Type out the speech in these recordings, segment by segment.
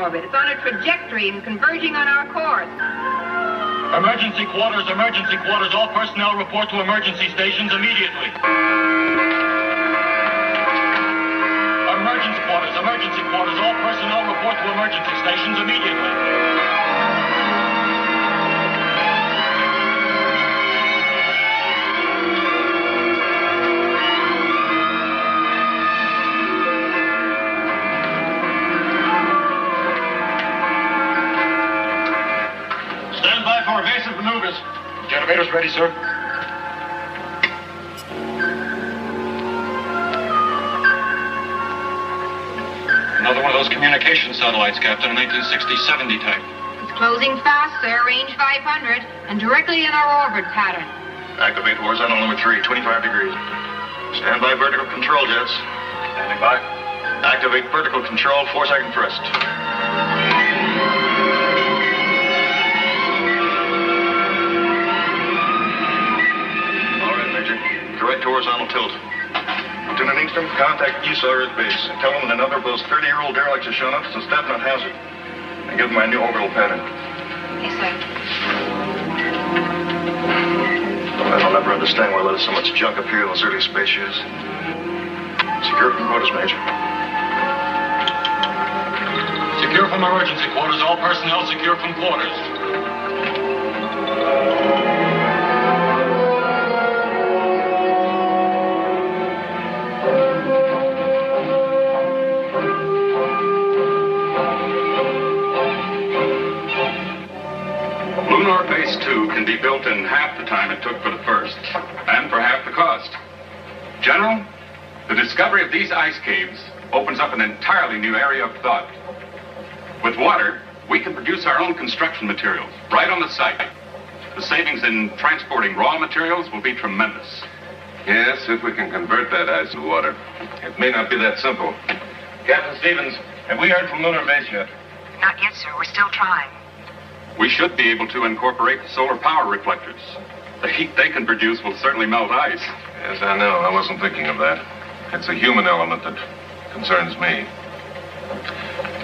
orbit. It's on a trajectory and converging on our course. Emergency quarters, emergency quarters. All personnel report to emergency stations immediately. Emergency quarters, emergency quarters. All personnel report to emergency stations immediately. For evasive maneuvers. Generators ready, sir. Another one of those communication satellites, Captain, 1960-70 type. It's closing fast, sir. Range 500 and directly in our orbit pattern. Activate horizontal number 3, 25 degrees. Stand by vertical control jets. Standing by. Activate vertical control, 4-second thrust. Correct horizontal tilt. Lieutenant Inkster, contact Osiris base. Tell them that another of those 30-year-old derelicts has shown up. It's a step not hazard. And give them my new orbital pattern. Yes, sir. I'll never understand why there's so much junk up here in those early space years. Secure from quarters, Major. Secure from emergency quarters. All personnel secure from quarters. Lunar Base 2 can be built in half the time it took for the first, and for half the cost. General, the discovery of these ice caves opens up an entirely new area of thought. With water, we can produce our own construction materials right on the site. The savings in transporting raw materials will be tremendous. Yes, if we can convert that ice to water. It may not be that simple. Captain Stevens, have we heard from Lunar Base yet? Not yet, sir. We're still trying. We should be able to incorporate solar power reflectors. The heat they can produce will certainly melt ice. Yes, I know. I wasn't thinking of that. It's a human element that concerns me.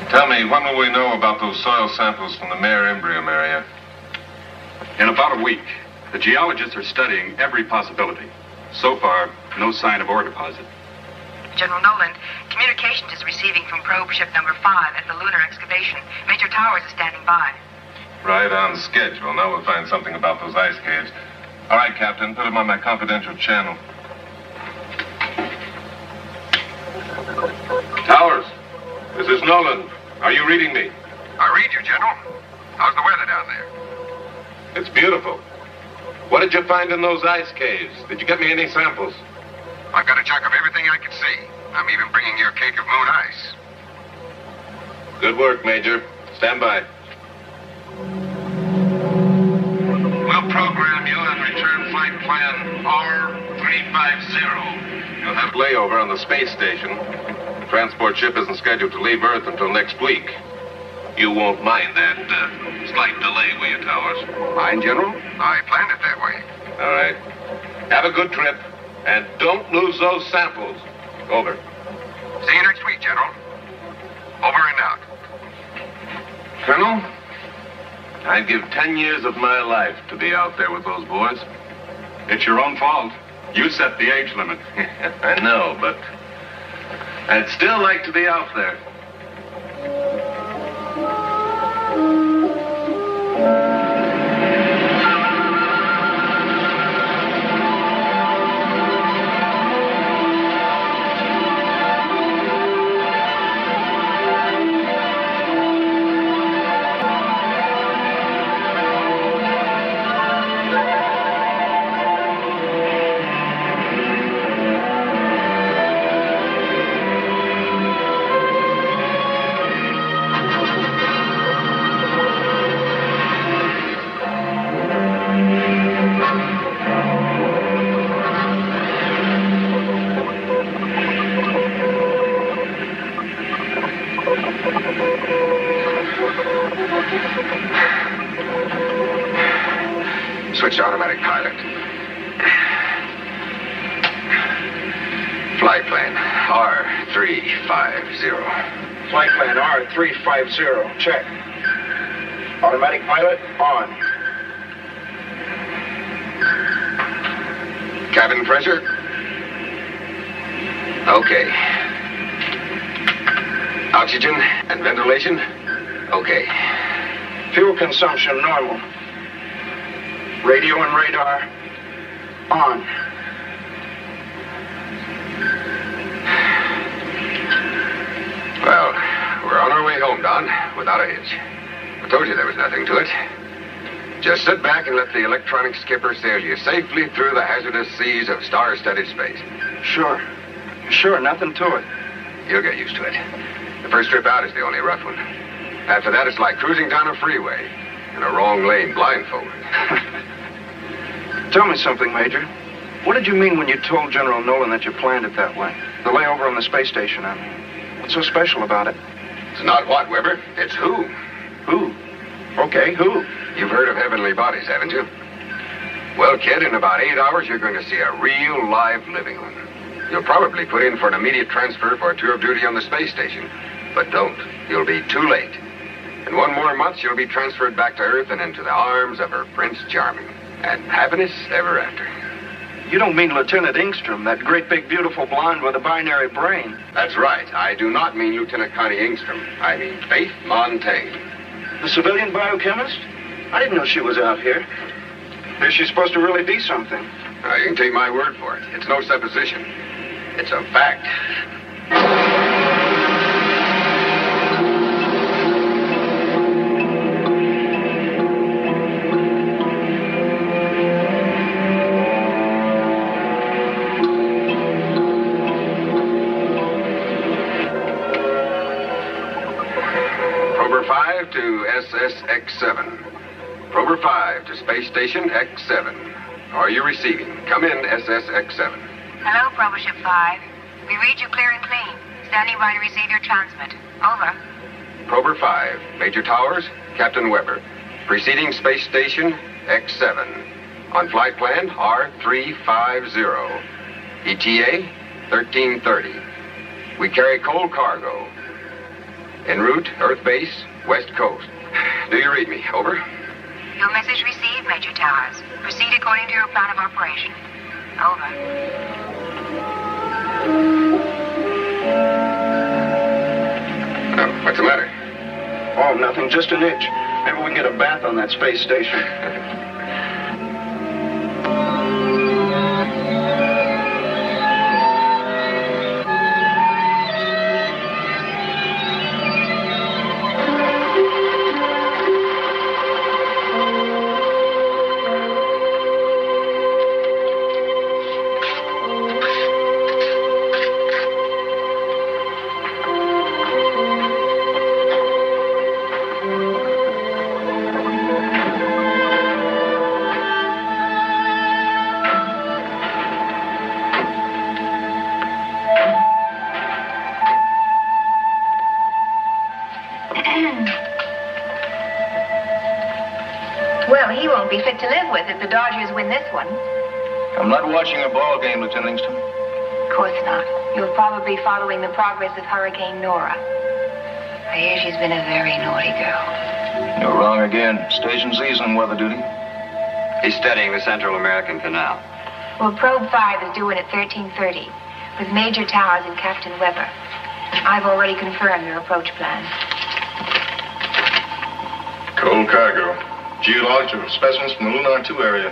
Tell me, when will we know about those soil samples from the Mare Imbrium area? In about a week. The geologists are studying every possibility. So far, no sign of ore deposit. General Nolan, communications is receiving from probe ship number 5 at the lunar excavation. Major Towers is standing by. Right on schedule. Now we'll find something about those ice caves. All right, Captain, put them on my confidential channel. Towers, this is Nolan. Are you reading me? I read you, General. How's the weather down there? It's beautiful. What did you find in those ice caves? Did you get me any samples? I've got a chunk of everything I can see. I'm even bringing you a cake of moon ice. Good work, Major. Stand by. We'll program you on return flight plan R350. You'll have layover on the space station. The transport ship isn't scheduled to leave Earth until next week. You won't mind that slight delay, will you, Towers? Mind, General? I planned it that way. All right. Have a good trip, and don't lose those samples. Over. See you next week, General. Over and out. Colonel, I'd give 10 years of my life to be out there with those boys. It's your own fault. You set the age limit. I know, but I'd still like to be out there. Switch to automatic pilot. Flight plan R350. Flight plan R350. Check. Automatic pilot on. Cabin pressure? Okay. Oxygen and ventilation? Okay. Fuel consumption normal. Radio and radar on. Well, we're on our way home, Don, without a hitch. I told you there was nothing to it. Just sit back and let the electronic skipper sail you safely through the hazardous seas of star-studded space. Sure. Sure, nothing to it. You'll get used to it. The first trip out is the only rough one. After that, it's like cruising down a freeway in a wrong lane blindfolded. Tell me something, Major. What did you mean when you told General Nolan that you planned it that way? The layover on the space station, I mean. What's so special about it? It's not what, Weber. It's who. Who? Okay, who? You've heard of heavenly bodies, haven't you? Well, kid, in about 8 hours, you're going to see a real, live, living one. You'll probably put in for an immediate transfer for a tour of duty on the space station. But don't. You'll be too late. In 1 more month, you'll be transferred back to Earth and into the arms of her Prince Charming. And happiness ever after. You don't mean Lieutenant Ingstrom, that great big beautiful blonde with a binary brain. That's right. I do not mean Lieutenant Connie Ingstrom. I mean Faith Montaigne. The civilian biochemist? I didn't know she was out here. Is she supposed to really be something? You can take my word for it. It's no supposition. It's a fact. Prober 5 to SSX-7. Prober 5 to Space Station X-7. Are you receiving? Come in, SSX-7. Hello, Prober Ship 5. We read you clear and clean. Standing by to receive your transmit. Over. Prober 5, Major Towers, Captain Weber. Preceding Space Station X-7. On flight plan R350. ETA 1330. We carry coal cargo. En route, Earth base, West Coast. Do you read me? Over. Your message received, Major Towers. Proceed according to your plan of operation. Over. Oh, what's the matter? Oh, nothing, just an itch. Maybe we can get a bath on that space station. Well, he won't be fit to live with if the Dodgers win this one. I'm not watching a ball game, Lieutenant Ingstrom. Of course not. You're probably following the progress of Hurricane Nora. I hear she's been a very naughty girl. You're wrong again. Station Z's on weather duty. He's studying the Central American Canal. Well, Probe 5 is due in at 1330 with Major Towers and Captain Weber. I've already confirmed your approach plan. Coal cargo. Geological specimens from the Lunar 2 area.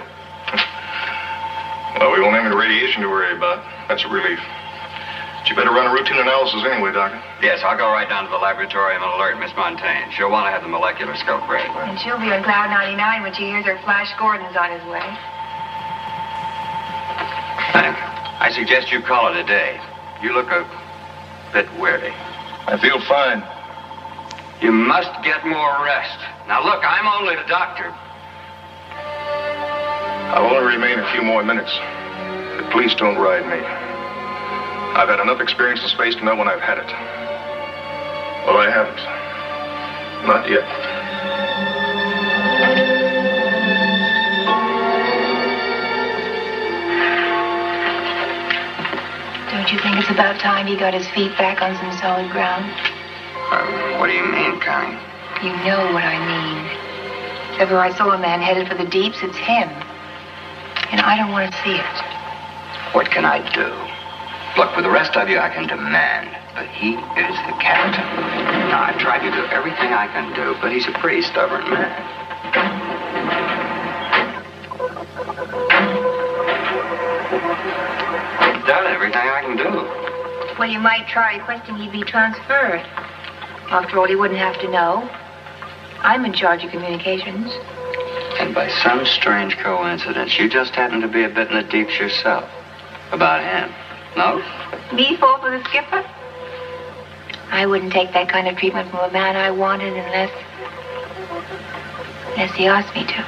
Well, we won't have any radiation to worry about. That's a relief. But you better run a routine analysis anyway, Doctor. Yes, I'll go right down to the laboratory and alert Miss Montaigne. She'll want to have the molecular scope ready. And she'll be on cloud 99 when she hears her Flash Gordon's on his way. I suggest you call it a day. You look a bit weary. I feel fine. You must get more rest. Now, look, I'm only the doctor. I'll only remain a few more minutes. But please don't ride me. I've had enough experience in space to know when I've had it. Well, I haven't. Not yet. Don't you think it's about time he got his feet back on some solid ground? What do you mean, Connie? You know what I mean. If ever I saw a man headed for the deeps, it's him. And I don't want to see it. What can I do? Look, with the rest of you, I can demand. But he is the captain. Now, I've tried to do everything I can do, but he's a pretty stubborn man. I've done everything I can do. Well, you might try requesting he be transferred. After all, he wouldn't have to know. I'm in charge of communications. And by some strange coincidence, you just happen to be a bit in the deeps yourself. About him. No? Me fall for the skipper? I wouldn't take that kind of treatment from a man I wanted unless he asked me to.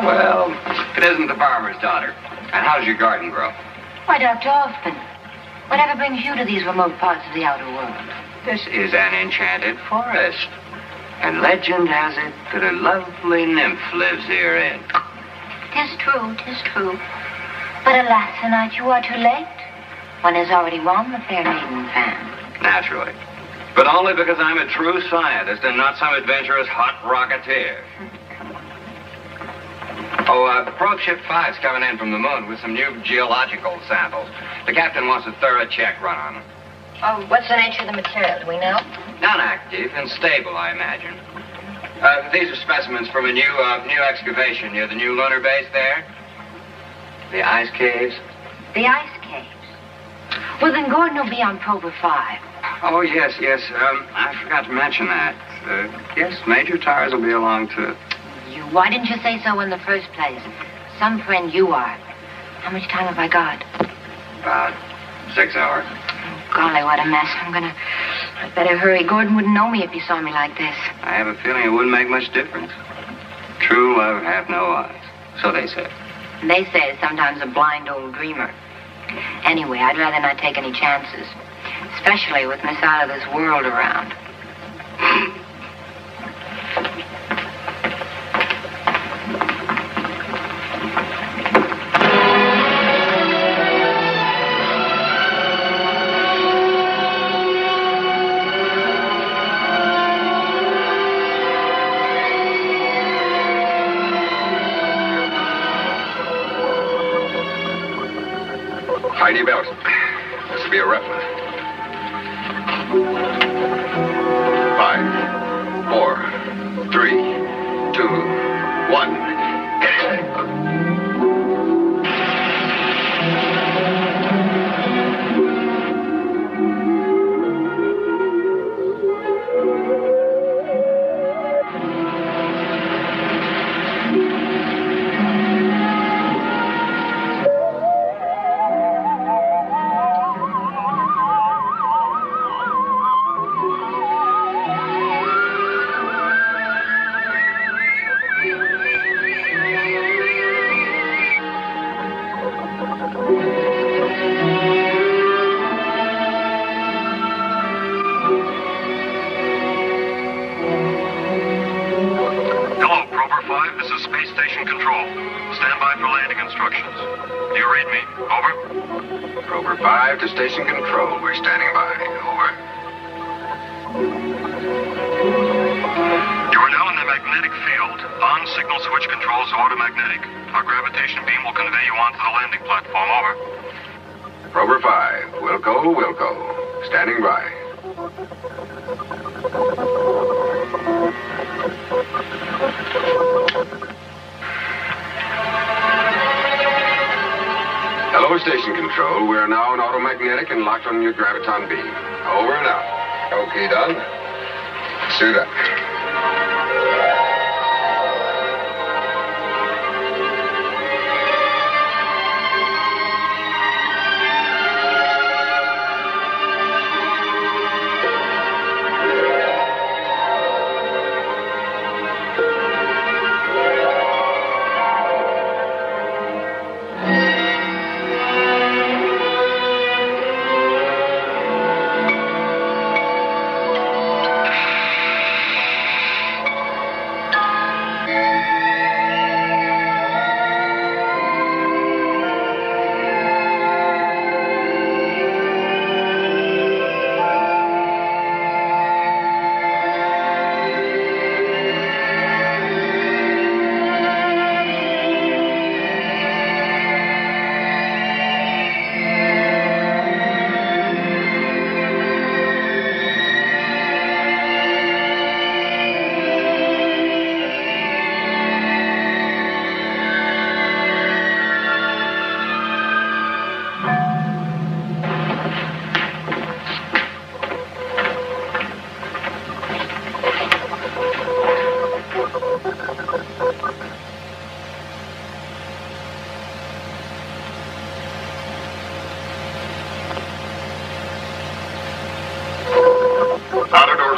Well, it isn't the farmer's daughter. And how's your garden grow? Why, Dr. Hoffman, whatever brings you to these remote parts of the outer world? This is an enchanted forest. And legend has it that a lovely nymph lives herein. 'Tis true, 'tis true. But alas, tonight you are too late. One has already won the fair maiden fan. Naturally. But only because I'm a true scientist and not some adventurous hot rocketeer. Probe Ship 5's coming in from the moon with some new geological samples. The captain wants a thorough check run on them. Oh, what's the nature of the material? Do we know? Non-active and stable, I imagine. These are specimens from a new excavation near the new lunar base there. The ice caves. The ice caves. Well, then Gordon will be on Prober 5. Oh, yes. I forgot to mention that. Yes, Major Tars will be along, too. Why didn't you say so in the first place? Some friend you are. How much time have I got? About 6 hours. Oh, golly, what a mess. I'd better hurry. Gordon wouldn't know me if he saw me like this. I have a feeling it wouldn't make much difference. True love hath no eyes. So they say. They say it's sometimes a blind old dreamer. Anyway, I'd rather not take any chances. Especially with Miss Out of This World around. Tidy belt. This will be a rough one. 5, 4, 3, 2, 1. Get it. Station control, we're standing by. Over. You are now in the magnetic field. On signal switch controls automagnetic. Our gravitation beam will convey you onto the landing platform. Over. Prober 5, Wilco. Standing by. Hello, station control. We are now on automagnetic and locked on your graviton beam. Over and out. Okay, done. Suit up.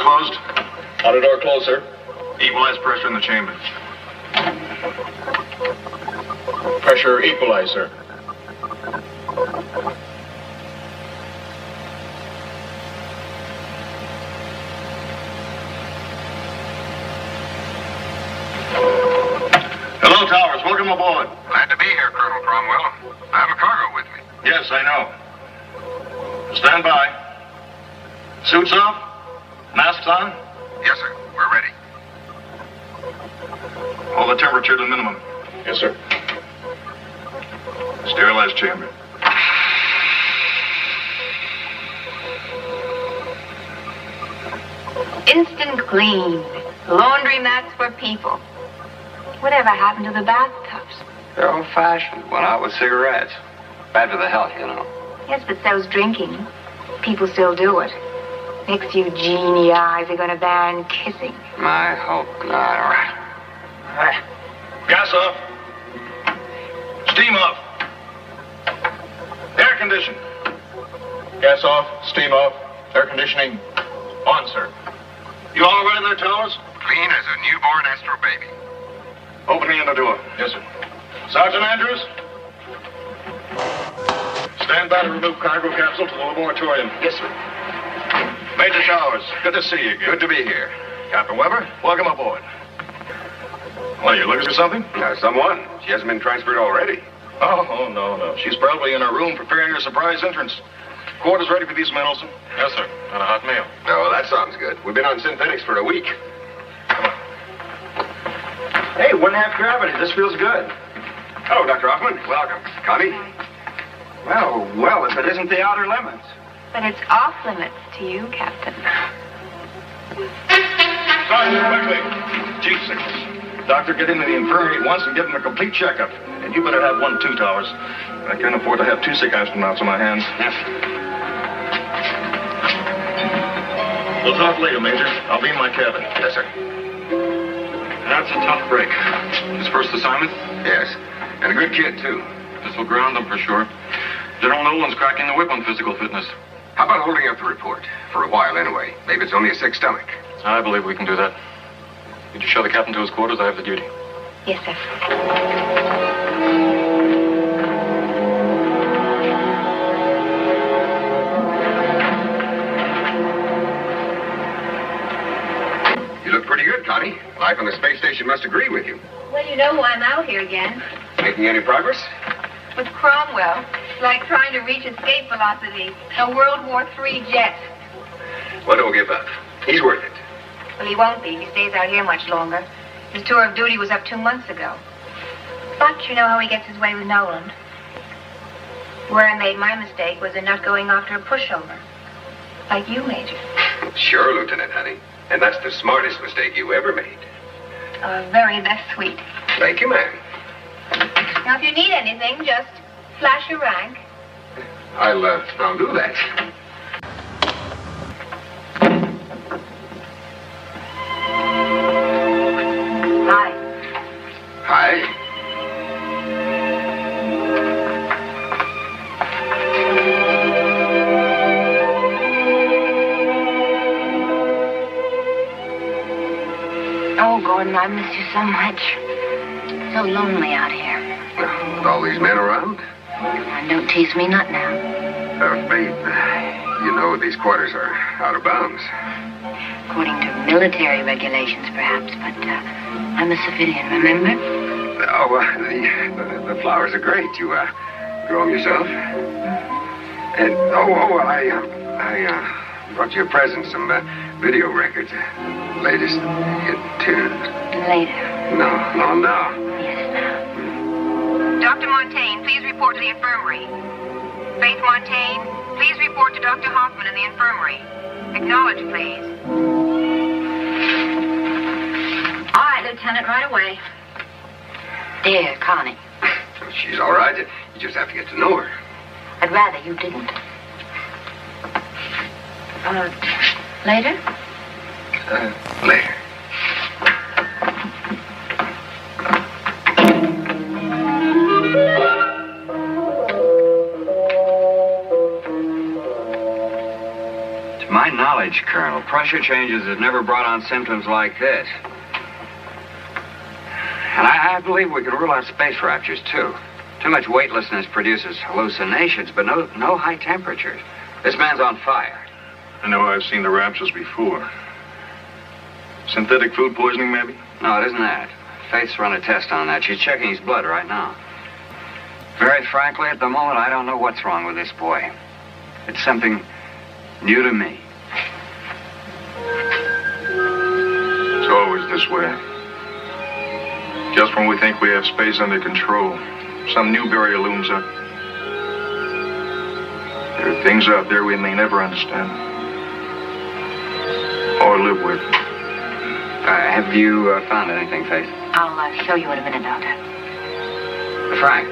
closed? Outer door closed, sir. Equalize pressure in the chamber. Pressure equalized, sir. Hello, Towers. Welcome aboard. Glad to be here, Colonel Cromwell. I have a cargo with me. Yes, I know. Stand by. Suits off? Masks on? Yes, sir. We're ready. Hold the temperature to the minimum. Yes, sir. Sterilized chamber. Instant clean. Laundry mats for people. Whatever happened to the bathtubs? They're old-fashioned. Went out with cigarettes. Bad for the health, you know. Yes, but so's drinking. People still do it. Next few genie eyes are going to ban kissing. I hope not. All right. Gas off. Steam off. Air condition. Gas off, steam off, air conditioning on, sir. You all ready there, Towers? Clean as a newborn Astro baby. Open the inner door. Yes, sir. Sergeant Andrews? Stand by to remove cargo capsule to the laboratorium. Yes, sir. Major Towers, good to see you again. Good to be here. Captain Weber, welcome aboard. Well, you looking for something? Someone. She hasn't been transferred already. Oh, no. She's probably in her room preparing her surprise entrance. Quarters ready for these, Mendelson? Yes, sir. And a hot meal. Oh, that sounds good. We've been on synthetics for a week. Hey, 1/2 gravity. This feels good. Oh, Dr. Hoffman, welcome. Connie? Well, if it isn't the outer limits. But it's off limits to you, Captain. Sergeant, quickly. Chief signals. Doctor, get into the infirmary at once and give him a complete checkup. And you better have one, too, Towers. I can't afford to have 2 sick astronauts on my hands. Yes. We'll talk later, Major. I'll be in my cabin. Yes, sir. That's a tough break. His first assignment? Yes. And a good kid, too. This will ground him for sure. General Nolan's cracking the whip on physical fitness. How about holding up the report? For a while, anyway. Maybe it's only a sick stomach. I believe we can do that. Could you show the captain to his quarters? I have the duty. Yes, sir. You look pretty good, Connie. Life on the space station must agree with you. Well, you know why I'm out here again. Making any progress? With Cromwell. It's like trying to reach escape velocity. A World War III jet. Well, don't give up. He's worth it. Well, he won't be if he stays out here much longer. His tour of duty was up 2 months ago. But you know how he gets his way with Nolan. Where I made my mistake was in not going after a pushover. Like you, Major. Sure, Lieutenant, honey. And that's the smartest mistake you ever made. That's sweet. Thank you, ma'am. Now, if you need anything, just flash your rank. I'll do that. Hi. Hi. Oh, Gordon, I miss you so much. So lonely out here. With all these men around? And don't tease me not now. Babe, you know these quarters are out of bounds. According to military regulations, perhaps, but I'm a civilian, remember? Oh, the flowers are great. You grow them yourself? And, I brought you a present, some video records. Latest hit tunes. Later. No. Yes, now. Dr. Montaigne, please report to the infirmary. Faith Montaigne, please report to Dr. Hoffman in the infirmary. Acknowledge, please. All right, Lieutenant, right away. Dear Connie. She's all right. You just have to get to know her. I'd rather you didn't. Later? Later. To my knowledge, Colonel, pressure changes have never brought on symptoms like this. And I believe we can rule out space raptures, too. Too much weightlessness produces hallucinations, but no high temperatures. This man's on fire. I know I've seen the raptures before. Synthetic food poisoning, maybe? No, it isn't that. Faith's run a test on that. She's checking his blood right now. Very frankly, at the moment, I don't know what's wrong with this boy. It's something new to me. It's always this way. Just when we think we have space under control, some new barrier looms up. There are things out there we may never understand or live with. Have you found anything, Faith? I'll show you in a minute, Doctor. Frank,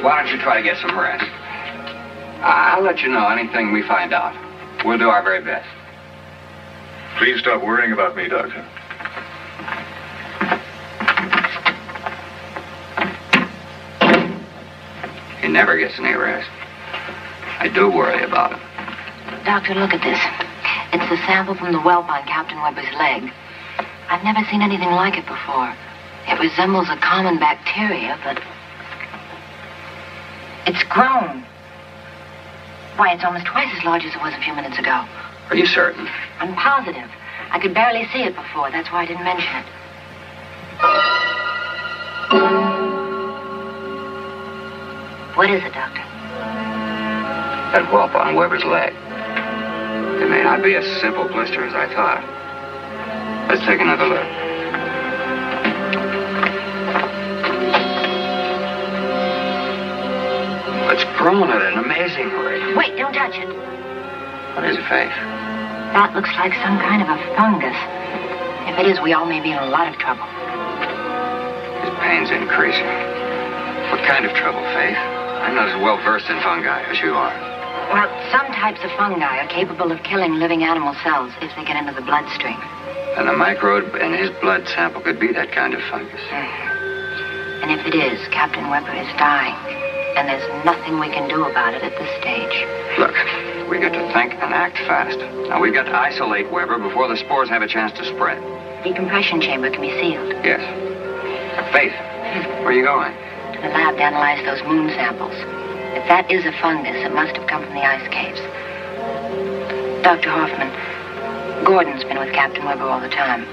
why don't you try to get some rest? I'll let you know anything we find out. We'll do our very best. Please stop worrying about me, Doctor. He never gets any rest. I do worry about him. Doctor, look at this. It's the sample from the whelp on Captain Weber's leg. I've never seen anything like it before. It resembles a common bacteria, but it's grown. Why, it's almost twice as large as it was a few minutes ago. Are you certain? I'm positive. I could barely see it before. That's why I didn't mention it. What is it, Doctor? That whelp on Weber's leg. It may not be as simple blister as I thought. Let's take another look. It's grown at an amazing rate. Wait, don't touch it. What is it, Faith? That looks like some kind of a fungus. If it is, we all may be in a lot of trouble. His pain's increasing. What kind of trouble, Faith? I'm not as well versed in fungi as you are. Well, some types of fungi are capable of killing living animal cells if they get into the bloodstream. And the microbe in his blood sample could be that kind of fungus. And if it is, Captain Weber is dying. And there's nothing we can do about it at this stage. Look, we got to think and act fast. Now, we've got to isolate Weber before the spores have a chance to spread. Decompression chamber can be sealed. Yes. Faith, where are you going? To the lab to analyze those moon samples. If that is a fungus, it must have come from the ice caves. Dr. Hoffman, Gordon's been with Captain Weber all the time.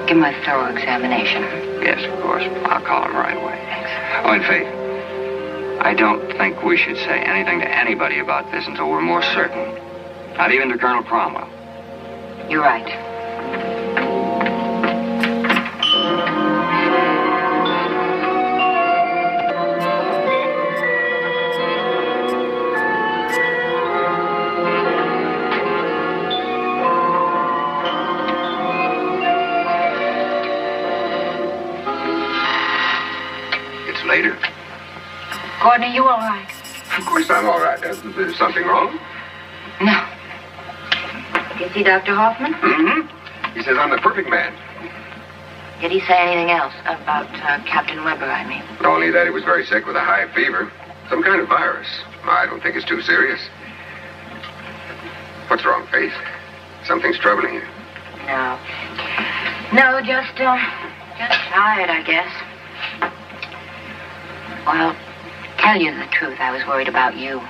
Give him a thorough examination. Yes, of course. I'll call him right away. Thanks. Oh, and Faith, I don't think we should say anything to anybody about this until we're more certain. Not even to Colonel Cromwell. You're right. Later. Gordon, are you all right? Of course I'm all right. There's something wrong? No. You see Dr. Hoffman? Mm-hmm. He says I'm the perfect man. Did he say anything else about Captain Weber, I mean? Only that he was very sick with a high fever. Some kind of virus. I don't think it's too serious. What's wrong, Faith? Something's troubling you. No. No, just tired, I guess. Well, tell you the truth, I was worried about you.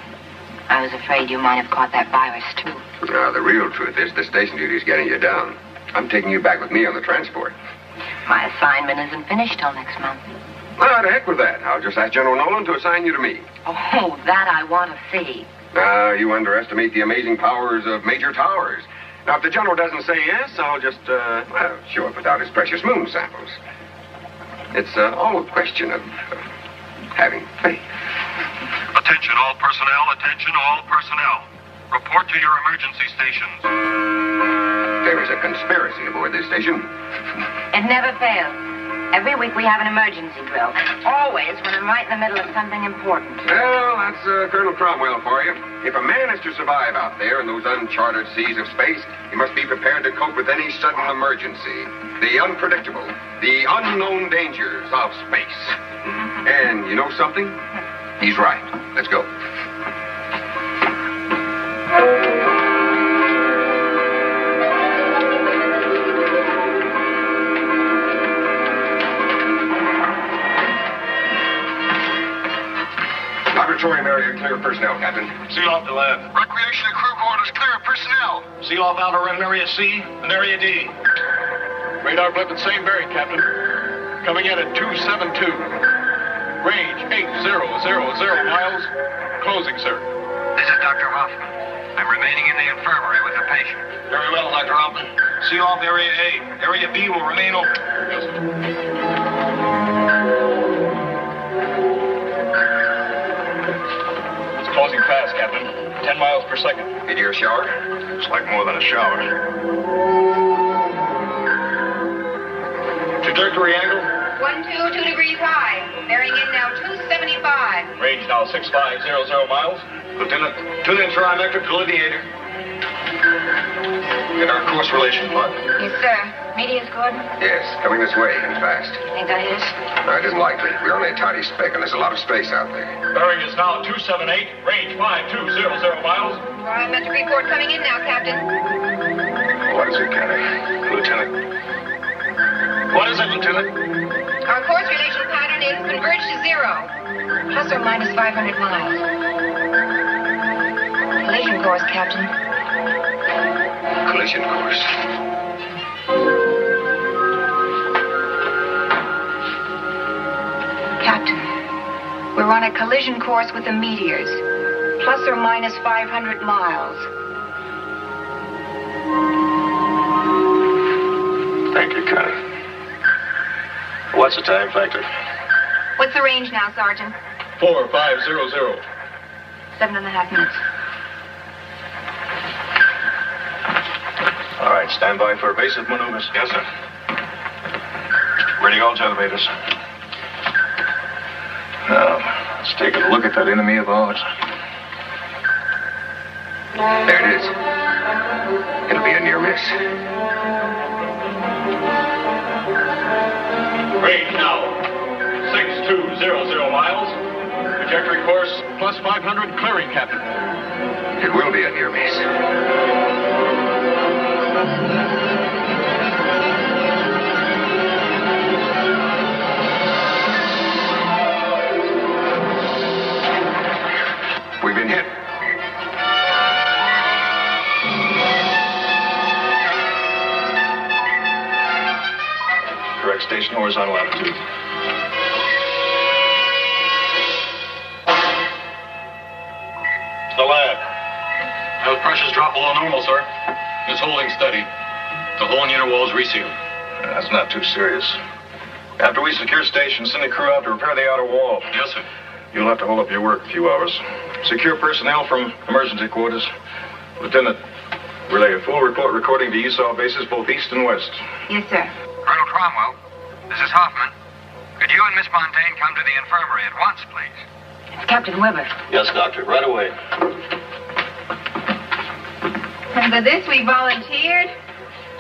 I was afraid you might have caught that virus, too. No, the real truth is the station duty's getting you down. I'm taking you back with me on the transport. My assignment isn't finished till next month. Well, to heck with that. I'll just ask General Nolan to assign you to me. Oh, that I want to see. You underestimate the amazing powers of Major Towers. Now, if the General doesn't say yes, I'll just, show up without his precious moon samples. It's all a question of having faith. Attention all personnel, attention all personnel. Report to your emergency stations. There is a conspiracy aboard this station. It never fails. Every week we have an emergency drill. Always when I'm right in the middle of something important. Well, that's Colonel Cromwell for you. If a man is to survive out there in those uncharted seas of space, he must be prepared to cope with any sudden emergency. The unpredictable, the unknown dangers of space. And you know something? He's right. Let's go. Laboratorium area clear of personnel, Captain. Seal off the lab. Recreation and crew quarters clear of personnel. Seal off outer rim area C and area D. Radar blip at same bearing, Captain. Coming in at 272. Range 8000 miles. Closing, sir. This is Dr. Hoffman. I'm remaining in the infirmary with a patient. Very well, Dr. Hoffman. Seal off area A. Area B will remain open. Yes, sir. It's closing fast, Captain. 10 miles per second. Into your shower? It's like more than a shower. Trajectory angle. 122 degrees high. Bearing in now 275. Range now 6500 miles. Lieutenant, tune in trimetric delineator. Get our course relation plot. Yes, sir. Medius, Gordon? Yes, coming this way and fast. Think that is? No, it isn't likely. We're only a tiny speck, and there's a lot of space out there. Bearing is now 278. Range 5200 miles. Trimetric report coming in now, Captain. What is it, Kenny? Lieutenant? What is it, Lieutenant? Our course relation pattern is converge to 0. Plus or minus 500 miles. Collision course, Captain. Collision course. Captain, we're on a collision course with the meteors. Plus or minus 500 miles. Thank you, Connie. What's the time factor? What's the range now, Sergeant? 4500. 7.5 minutes. All right, stand by for evasive maneuvers. Yes, sir. Ready all elevators. Now, let's take a look at that enemy of ours. There it is. It'll be a near miss. Range now 6200 miles. Trajectory course plus 500 clearing, Captain. It will be a near miss. We've been hit. Correct station horizontal altitude. The lab. Those pressures drop below normal, sir. It's holding steady. The whole inner wall is resealed. That's not too serious. After we secure station, send a crew out to repair the outer wall. Yes, sir. You'll have to hold up your work a few hours. Secure personnel from emergency quarters. Lieutenant, relay a full report recording to Esau bases both east and west. Yes, sir. Colonel Cromwell, this is Hoffman. Could you and Miss Fontaine come to the infirmary at once, please? It's Captain Weber. Yes, Doctor. Right away. And for this, we volunteered.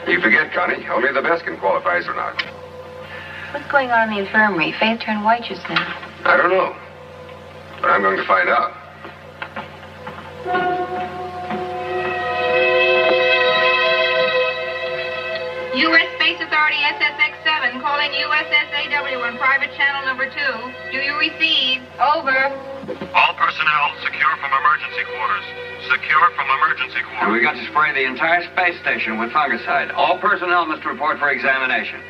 You forget, Connie. Only the best can qualify as or not. What's going on in the infirmary? Faith turned white just now. I don't know. But I'm going to find out. U.S. Space Authority SSX-7 calling USSAW on private channel number 2. Do you receive? Over. All personnel secure from emergency quarters. Secure from emergency quarters. And we got to spray the entire space station with fungicide. All personnel must report for examination.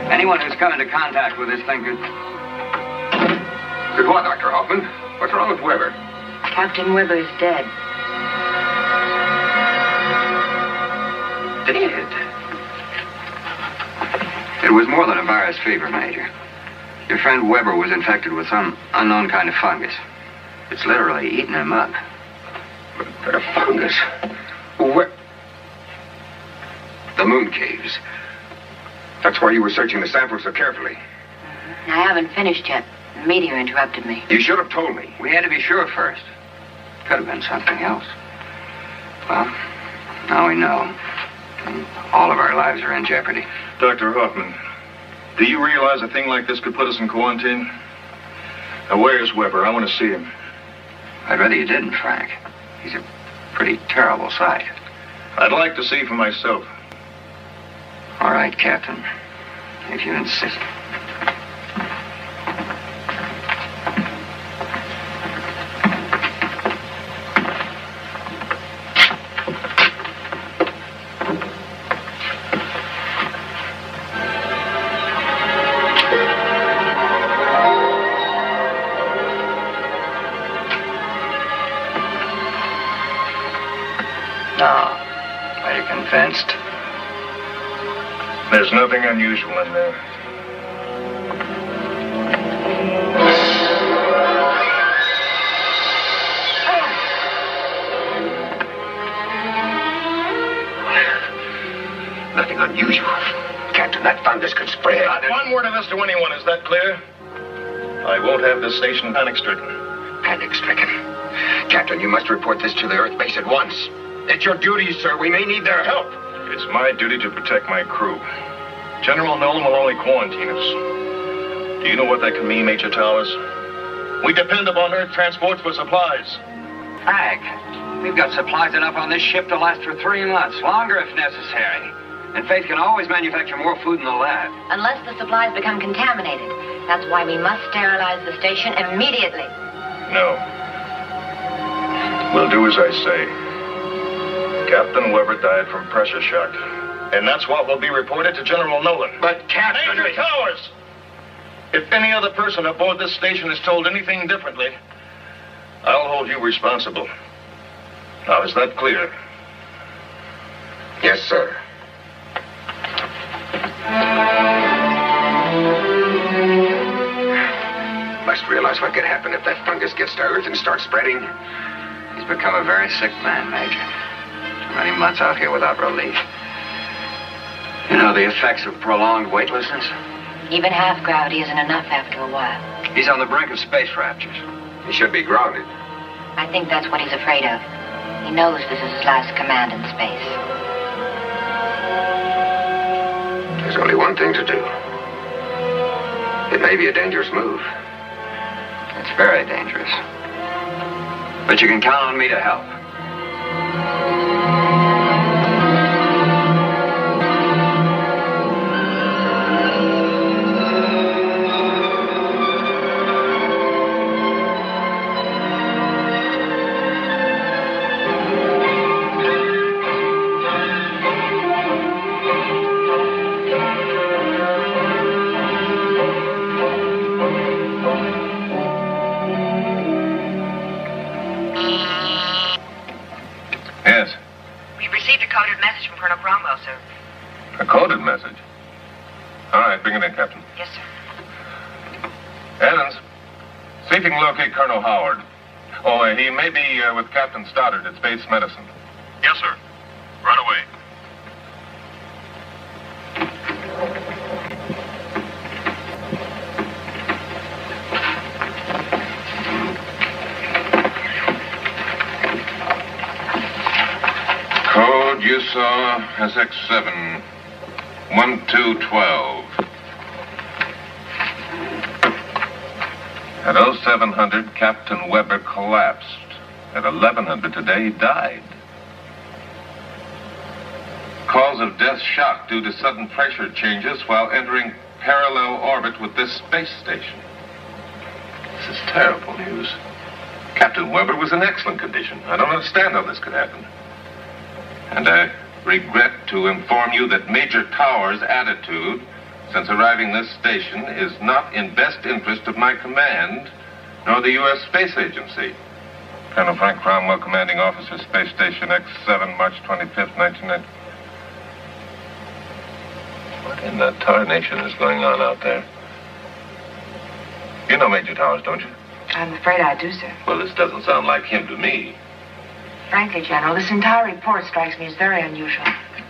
Anyone who's come into contact with this thing could... Good what, Dr. Hoffman? What's wrong with Weber? Captain Weber is dead. Dead? It was more than a virus fever, Major. Your friend Weber was infected with some unknown kind of fungus. It's literally eaten him up. But a fungus? Where? The moon caves. That's why you were searching the sample so carefully. I haven't finished yet. The meteor interrupted me. You should have told me. We had to be sure first. Could have been something else. Well, now we know. And all of our lives are in jeopardy. Dr. Hoffman, do you realize a thing like this could put us in quarantine? Now, where's Weber? I want to see him. I'd rather you didn't, Frank. He's a pretty terrible sight. I'd like to see for myself. All right, Captain. If you insist. convinced? There's nothing unusual in there. Nothing unusual. Captain, that fungus could spread. Not one word of this to anyone, is that clear? I won't have this station panic-stricken. Panic-stricken? Captain, you must report this to the Earth base at once. It's your duty, sir. We may need their help. It's my duty to protect my crew. General Nolan will only quarantine us. Do you know what that can mean, Major Towers? We depend upon Earth transports for supplies. Frank, we've got supplies enough on this ship to last for 3 months, longer if necessary. And Faith can always manufacture more food in the lab. Unless the supplies become contaminated. That's why we must sterilize the station immediately. No. We'll do as I say. Captain Weber died from pressure shock. And that's what will be reported to General Nolan. But Captain... Major Towers! If any other person aboard this station is told anything differently, I'll hold you responsible. Now, is that clear? Yes, sir. Must realize what could happen if that fungus gets to Earth and starts spreading. He's become a very sick man, Major. Too many months out here without relief. You know the effects of prolonged weightlessness? Even half gravity isn't enough after a while. He's on the brink of space raptures. He should be grounded. I think that's what he's afraid of. He knows this is his last command in space. There's only one thing to do. It may be a dangerous move. It's very dangerous. But you can count on me to help. Yes. We've received a coded message from Colonel Cromwell, sir. A coded message? All right, bring it in, Captain. Yes, sir. Evans, see if you can locate Colonel Howard. Oh, he may be with Captain Stoddard at Space Medicine. Yes, sir. Right away. Code you saw SX7 1212. At 0700, Captain Weber collapsed. At 1100 today, he died. Cause of death shock due to sudden pressure changes while entering parallel orbit with this space station. This is terrible news. Captain Weber was in excellent condition. I don't understand how this could happen. And I regret to inform you that Major Towers' attitude since arriving this station is not in best interest of my command, nor the U.S. Space Agency. Colonel Frank Cromwell, Commanding Officer, Space Station X7, March 25th, 1990. What in the tarnation is going on out there? You know Major Towers, don't you? I'm afraid I do, sir. Well, this doesn't sound like him to me. Frankly, General, this entire report strikes me as very unusual.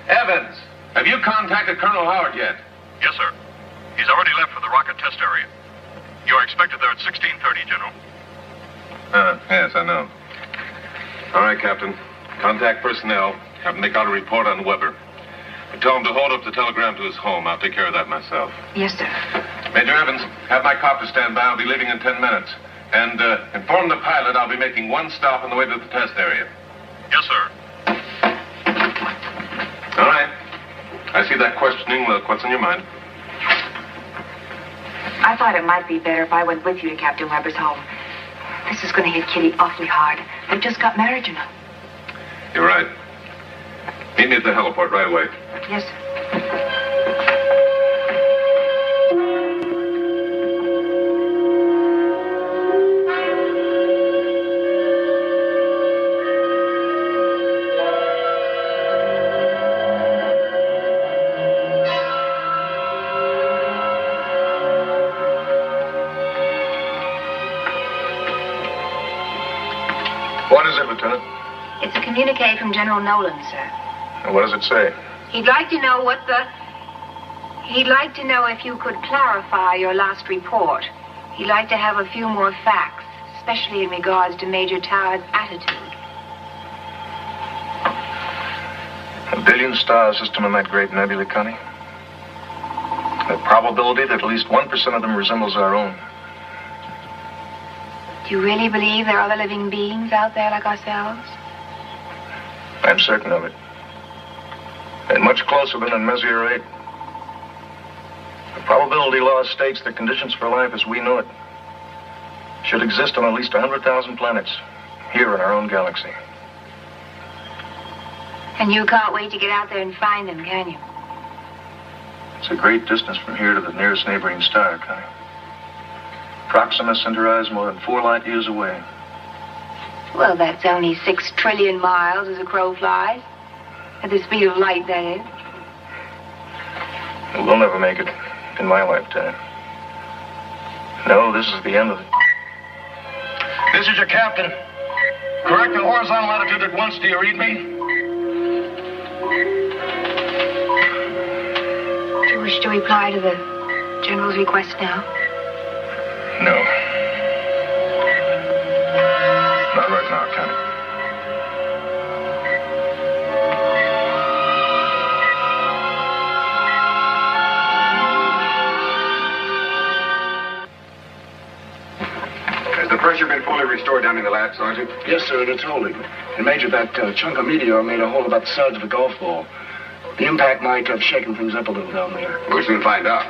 Evans, have you contacted Colonel Howard yet? Yes, sir. He's already left for the rocket test area. You are expected there at 16:30, General. Yes, I know. All right, Captain. Contact personnel. Have them make out a report on Weber. And tell him to hold up the telegram to his home. I'll take care of that myself. Yes, sir. Major Evans, have my copter stand by. I'll be leaving in 10 minutes. And inform the pilot I'll be making one stop on the way to the test area. Yes, sir. All right. I see that questioning look. What's on your mind? I thought it might be better if I went with you to Captain Weber's home. This is going to hit Kitty awfully hard. They just got married, you know. You're right. Meet me at the heliport right away. Yes, sir. What is it, Lieutenant? It's a communique from General Nolan, sir. And what does it say? He'd like to know if you could clarify your last report. He'd like to have a few more facts, especially in regards to Major Tower's attitude. A billion-star system in that great nebula, Connie. The probability that at least 1% of them resembles our own. Do you really believe there are other living beings out there like ourselves? I'm certain of it. And much closer than in Messier 8. The probability law states that conditions for life as we know it should exist on at least 100,000 planets here in our own galaxy. And you can't wait to get out there and find them, can you? It's a great distance from here to the nearest neighboring star, Connie. Proxima Centauri is more than 4 light years away. Well, that's only 6 trillion miles as a crow flies. At the speed of light, that is. We'll never make it in my lifetime. No, this is the end of it. This is your captain. Correct the horizontal latitude at once. Do you read me? Do you wish to reply to the General's request now? No. Not right now, Connie. Has the pressure been fully restored down in the lab, Sergeant? Yes, sir, and it's holding. And Major, that chunk of meteor made a hole about the size of a golf ball. The impact might have shaken things up a little down there. We'll soon find out.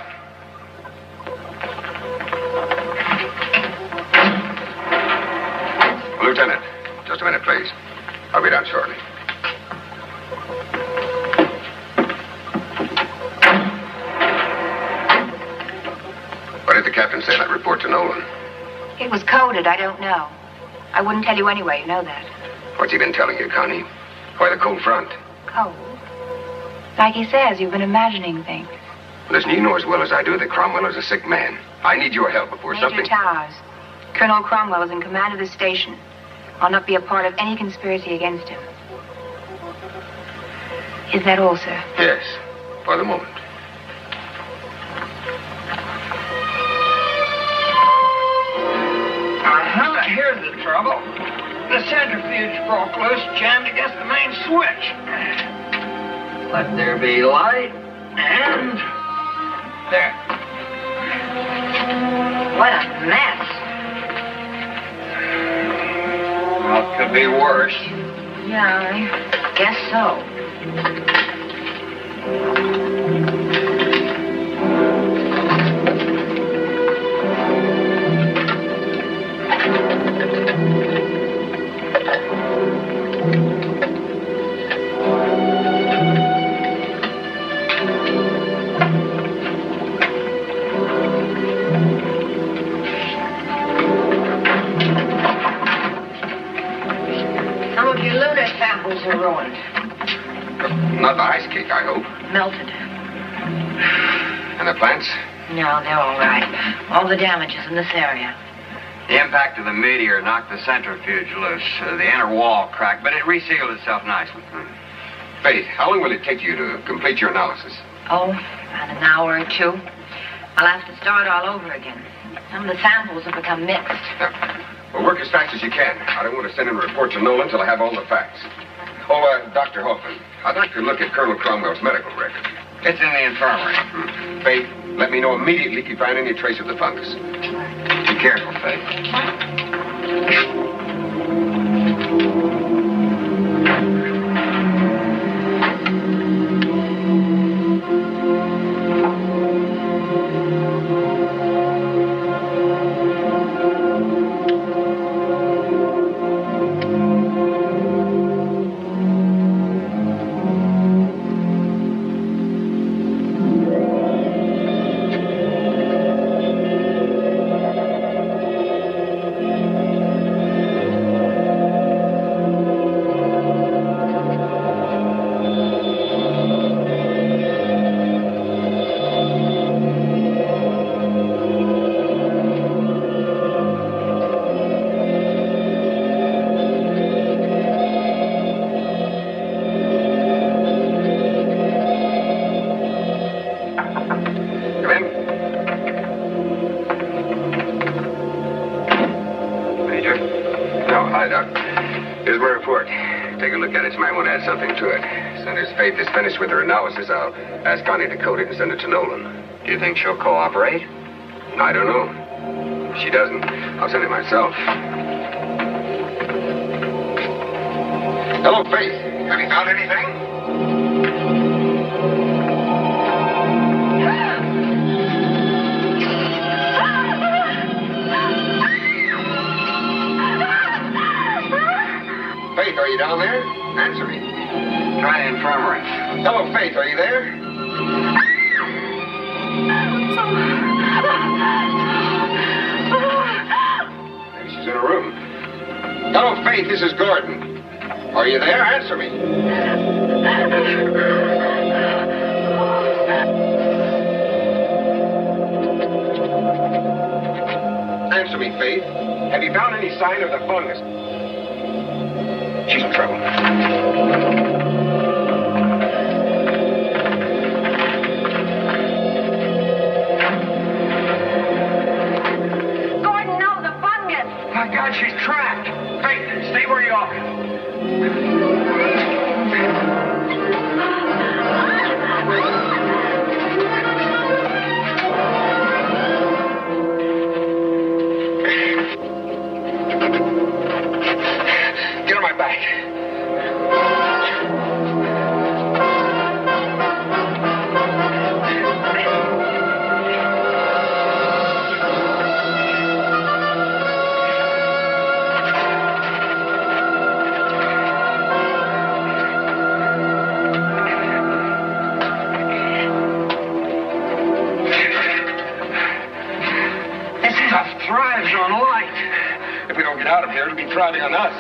Lieutenant, just a minute, please. I'll be down shortly. What did the captain say in that report to Nolan? It was coded. I don't know. I wouldn't tell you anyway. You know that. What's he been telling you, Connie? Why the cold front? Cold? Like he says, you've been imagining things. Listen, you know as well as I do that Cromwell is a sick man. I need your help before Major something... Towers. Colonel Cromwell is in command of the station. I'll not be a part of any conspiracy against him. Is that all, sir? Yes, for the moment. Here's the trouble. The centrifuge broke loose, jammed against the main switch. Let there be light, and there. What a mess. Well, it could be worse. Yeah, I guess so. Are ruined. Not the ice cake, I hope. Melted. And the plants? No, they're all right. All the damages in this area. The impact of the meteor knocked the centrifuge loose. The inner wall cracked, but it resealed itself nicely. Faith, how long will it take you to complete your analysis? Oh, about an hour or two. I'll have to start all over again. Some of the samples have become mixed. Well, work as fast as you can. I don't want to send in a report to Nolan until I have all the facts. Oh, Dr. Hoffman, I'd like to look at Colonel Cromwell's medical record. It's in the infirmary. Faith, let me know immediately if you find any trace of the fungus. Be careful, Faith. won't add something to it. As soon as Faith is finished with her analysis, I'll ask Connie to code it and send it to Nolan. Do you think she'll cooperate? I don't know. If she doesn't, I'll send it myself. Hello, Faith. Have you found anything? Faith, are you down there? Answer me. Try the infirmary. Hello, Faith, are you there? Maybe she's in her room. Hello, Faith, this is Gordon. Are you there? Answer me. Answer me, Faith. Have you found any sign of the fungus? She's in trouble. Gordon, no, the fungus. My God, she's trapped. Faith, stay where you are. Get on my back. This stuff thrives on light. If we don't get out of here, it'll be thriving on us.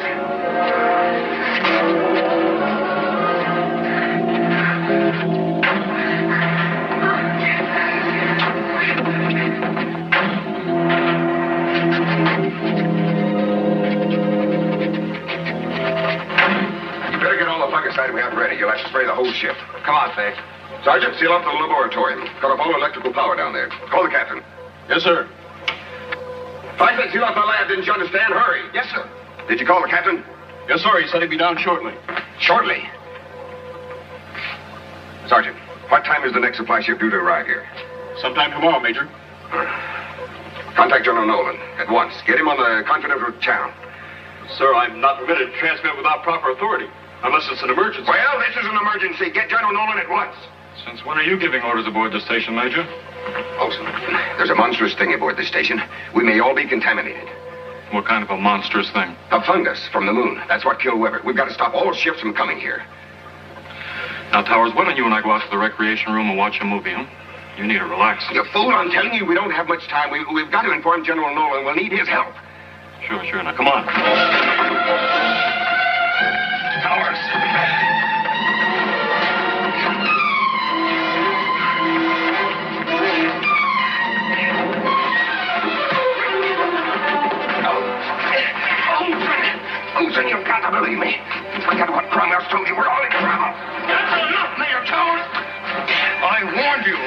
You better get all the fungicide we have ready. You'll have to spray the whole ship. Come on, Faith. Sergeant, seal up the laboratorium. Cut off all electrical power down there. Call the captain. Yes, sir. I said seal up the lab, didn't you understand? Hurry. Yes, sir. Did you call the captain? Yes, sir. He said he'd be down shortly. Shortly. Sergeant, what time is the next supply ship due to arrive here? Sometime tomorrow, Major. Contact General Nolan at once. Get him on the confidential channel. Sir, I'm not permitted to transmit without proper authority, unless it's an emergency. Well, this is an emergency. Get General Nolan at once. Since when are you giving orders aboard the station, Major? Olson, there's a monstrous thing aboard this station. We may all be contaminated. What kind of a monstrous thing? A fungus from the moon. That's what killed Weber. We've got to stop all ships from coming here. Now, Towers, why don't you and I go out to the recreation room and watch a movie, huh? You need to relax. You fool, I'm telling you, we don't have much time. We've got to inform General Nolan. We'll need his help. Sure. Now, come on. Towers. Olson, you've got to believe me. Forget what Cromwell's told you. We're all in trouble. That's enough, Major Towers. I warned you.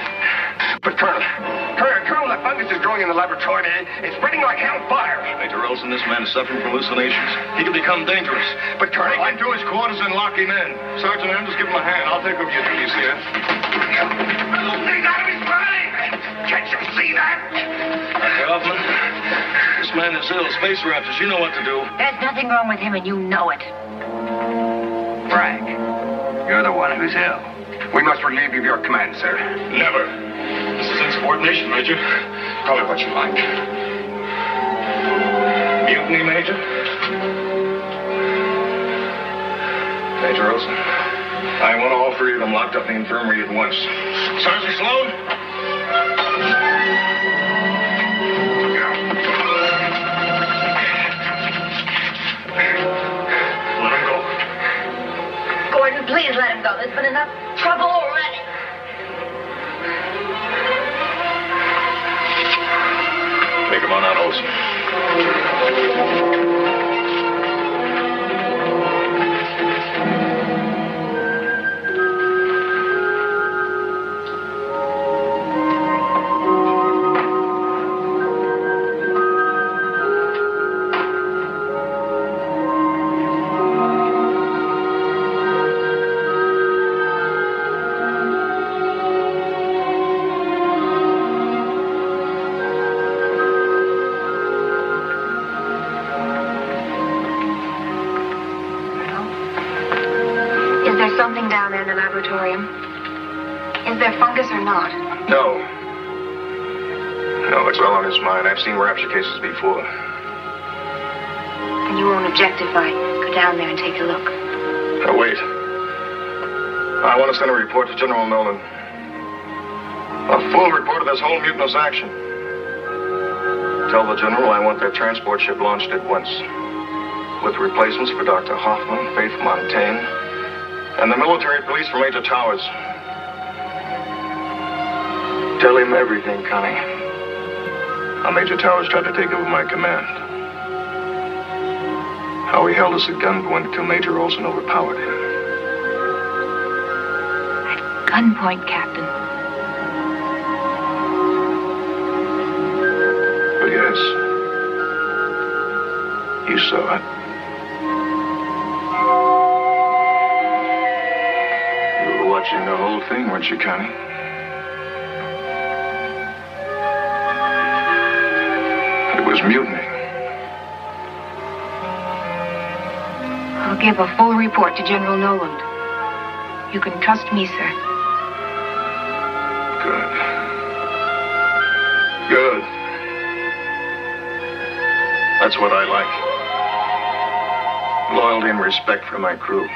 But Colonel, the fungus is growing in the laboratory. It's spreading like hellfire. Major Olson, this man is suffering from hallucinations. He could become dangerous. But Colonel, Take him to his quarters and lock him in. Sergeant Andrews, give him a hand. I'll take over your duties here. He's out of his mind. Can't you see that? Dr. Hoffman, this man is ill. Space Raptors, you know what to do. There's nothing wrong with him, and you know it. Frank, you're the one who's ill. We must relieve you of your command, sir. Never. This is insubordination, Major. Call it what you like. Mutiny, Major? Major Olson, I want all three of them locked up in the infirmary at once. Sergeant Sloan? Let him go. Gordon, please let him go. There's been enough trouble already. Take him on out, Olson. the laboratorium. Is there fungus or not? No. No, it's all on his mind. I've seen rapture cases before. And you won't object if I go down there and take a look. Now, wait. I want to send a report to General Nolan. A full report of this whole mutinous action. Tell the General I want that transport ship launched at once. With replacements for Dr. Hoffman, Faith Montaigne, and the military police for Major Towers. Tell him everything, Connie. How Major Towers tried to take over my command. How he held us at gunpoint until Major Olson overpowered him. At gunpoint, Captain. Oh, yes. You saw it. You were watching the whole thing, weren't you, Connie? It was mutiny. I'll give a full report to General Noland. You can trust me, sir. Good. Good. That's what I like. Loyalty and respect for my crew.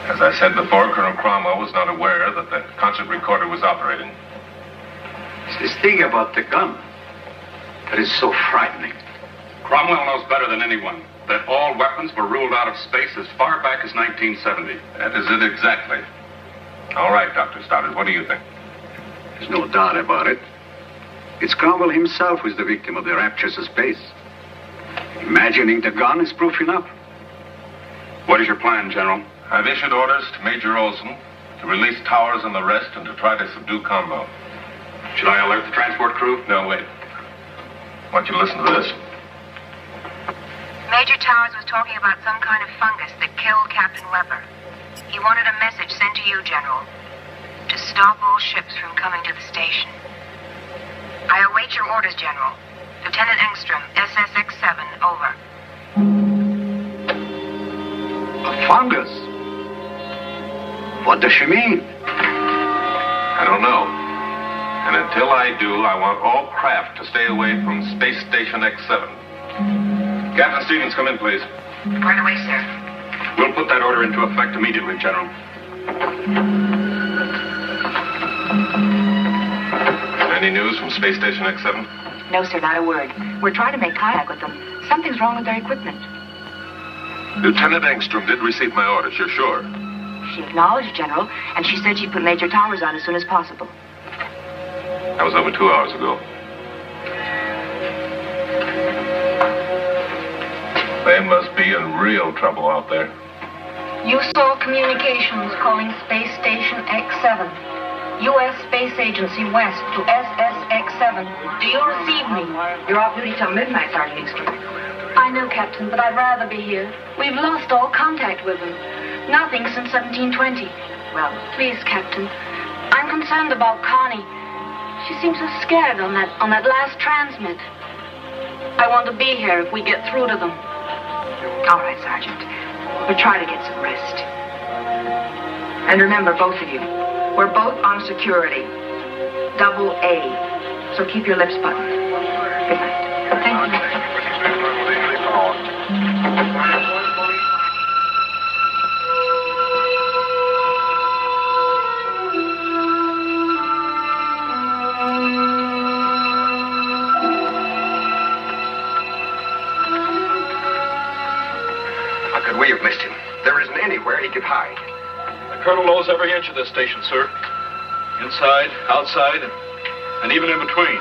As I said before, Colonel Cromwell was not aware that the concert recorder was operating. It's this thing about the gun that is so frightening. Cromwell knows better than anyone that all weapons were ruled out of space as far back as 1970. That is it exactly. All right, Dr. Stoddard, what do you think? There's no doubt about it. It's Cromwell himself who's the victim of the raptures of space. Imagining the gun is proof enough. What is your plan, General? I've issued orders to Major Olson to release Towers and the rest and to try to subdue Combo. Should I alert the transport crew? No, wait. I want you to listen to this. Major Towers was talking about some kind of fungus that killed Captain Weber. He wanted a message sent to you, General, to stop all ships from coming to the station. I await your orders, General. Lieutenant Engstrom, SSX-7, over. A fungus? What does she mean? I don't know. And until I do, I want all craft to stay away from Space Station X7. Captain Stevens, come in, please. Right away, sir. We'll put that order into effect immediately, General. Any news from Space Station X7? No, sir, not a word. We're trying to make contact with them. Something's wrong with their equipment. Lieutenant Engstrom did receive my orders, you're sure? She acknowledged, General, and she said she'd put Major Towers on as soon as possible. That was over 2 hours ago. They must be in real trouble out there. You saw communications calling Space Station X7. U.S. Space Agency West to SSX-7. Do you receive me? You're off duty till midnight, Sergeant Engstrom. I know, Captain, but I'd rather be here. We've lost all contact with them. Nothing since 1720. Well, please, Captain. I'm concerned about Connie. She seems so scared on that last transmit. I want to be here if we get through to them. All right, Sergeant. We'll try to get some rest. And remember, both of you, we're both on security. Double A. So keep your lips buttoned. Good night. Thank you. How could we have missed him? There isn't anywhere he could hide. The Colonel knows every inch of this station, sir. Inside, outside, and and even in between.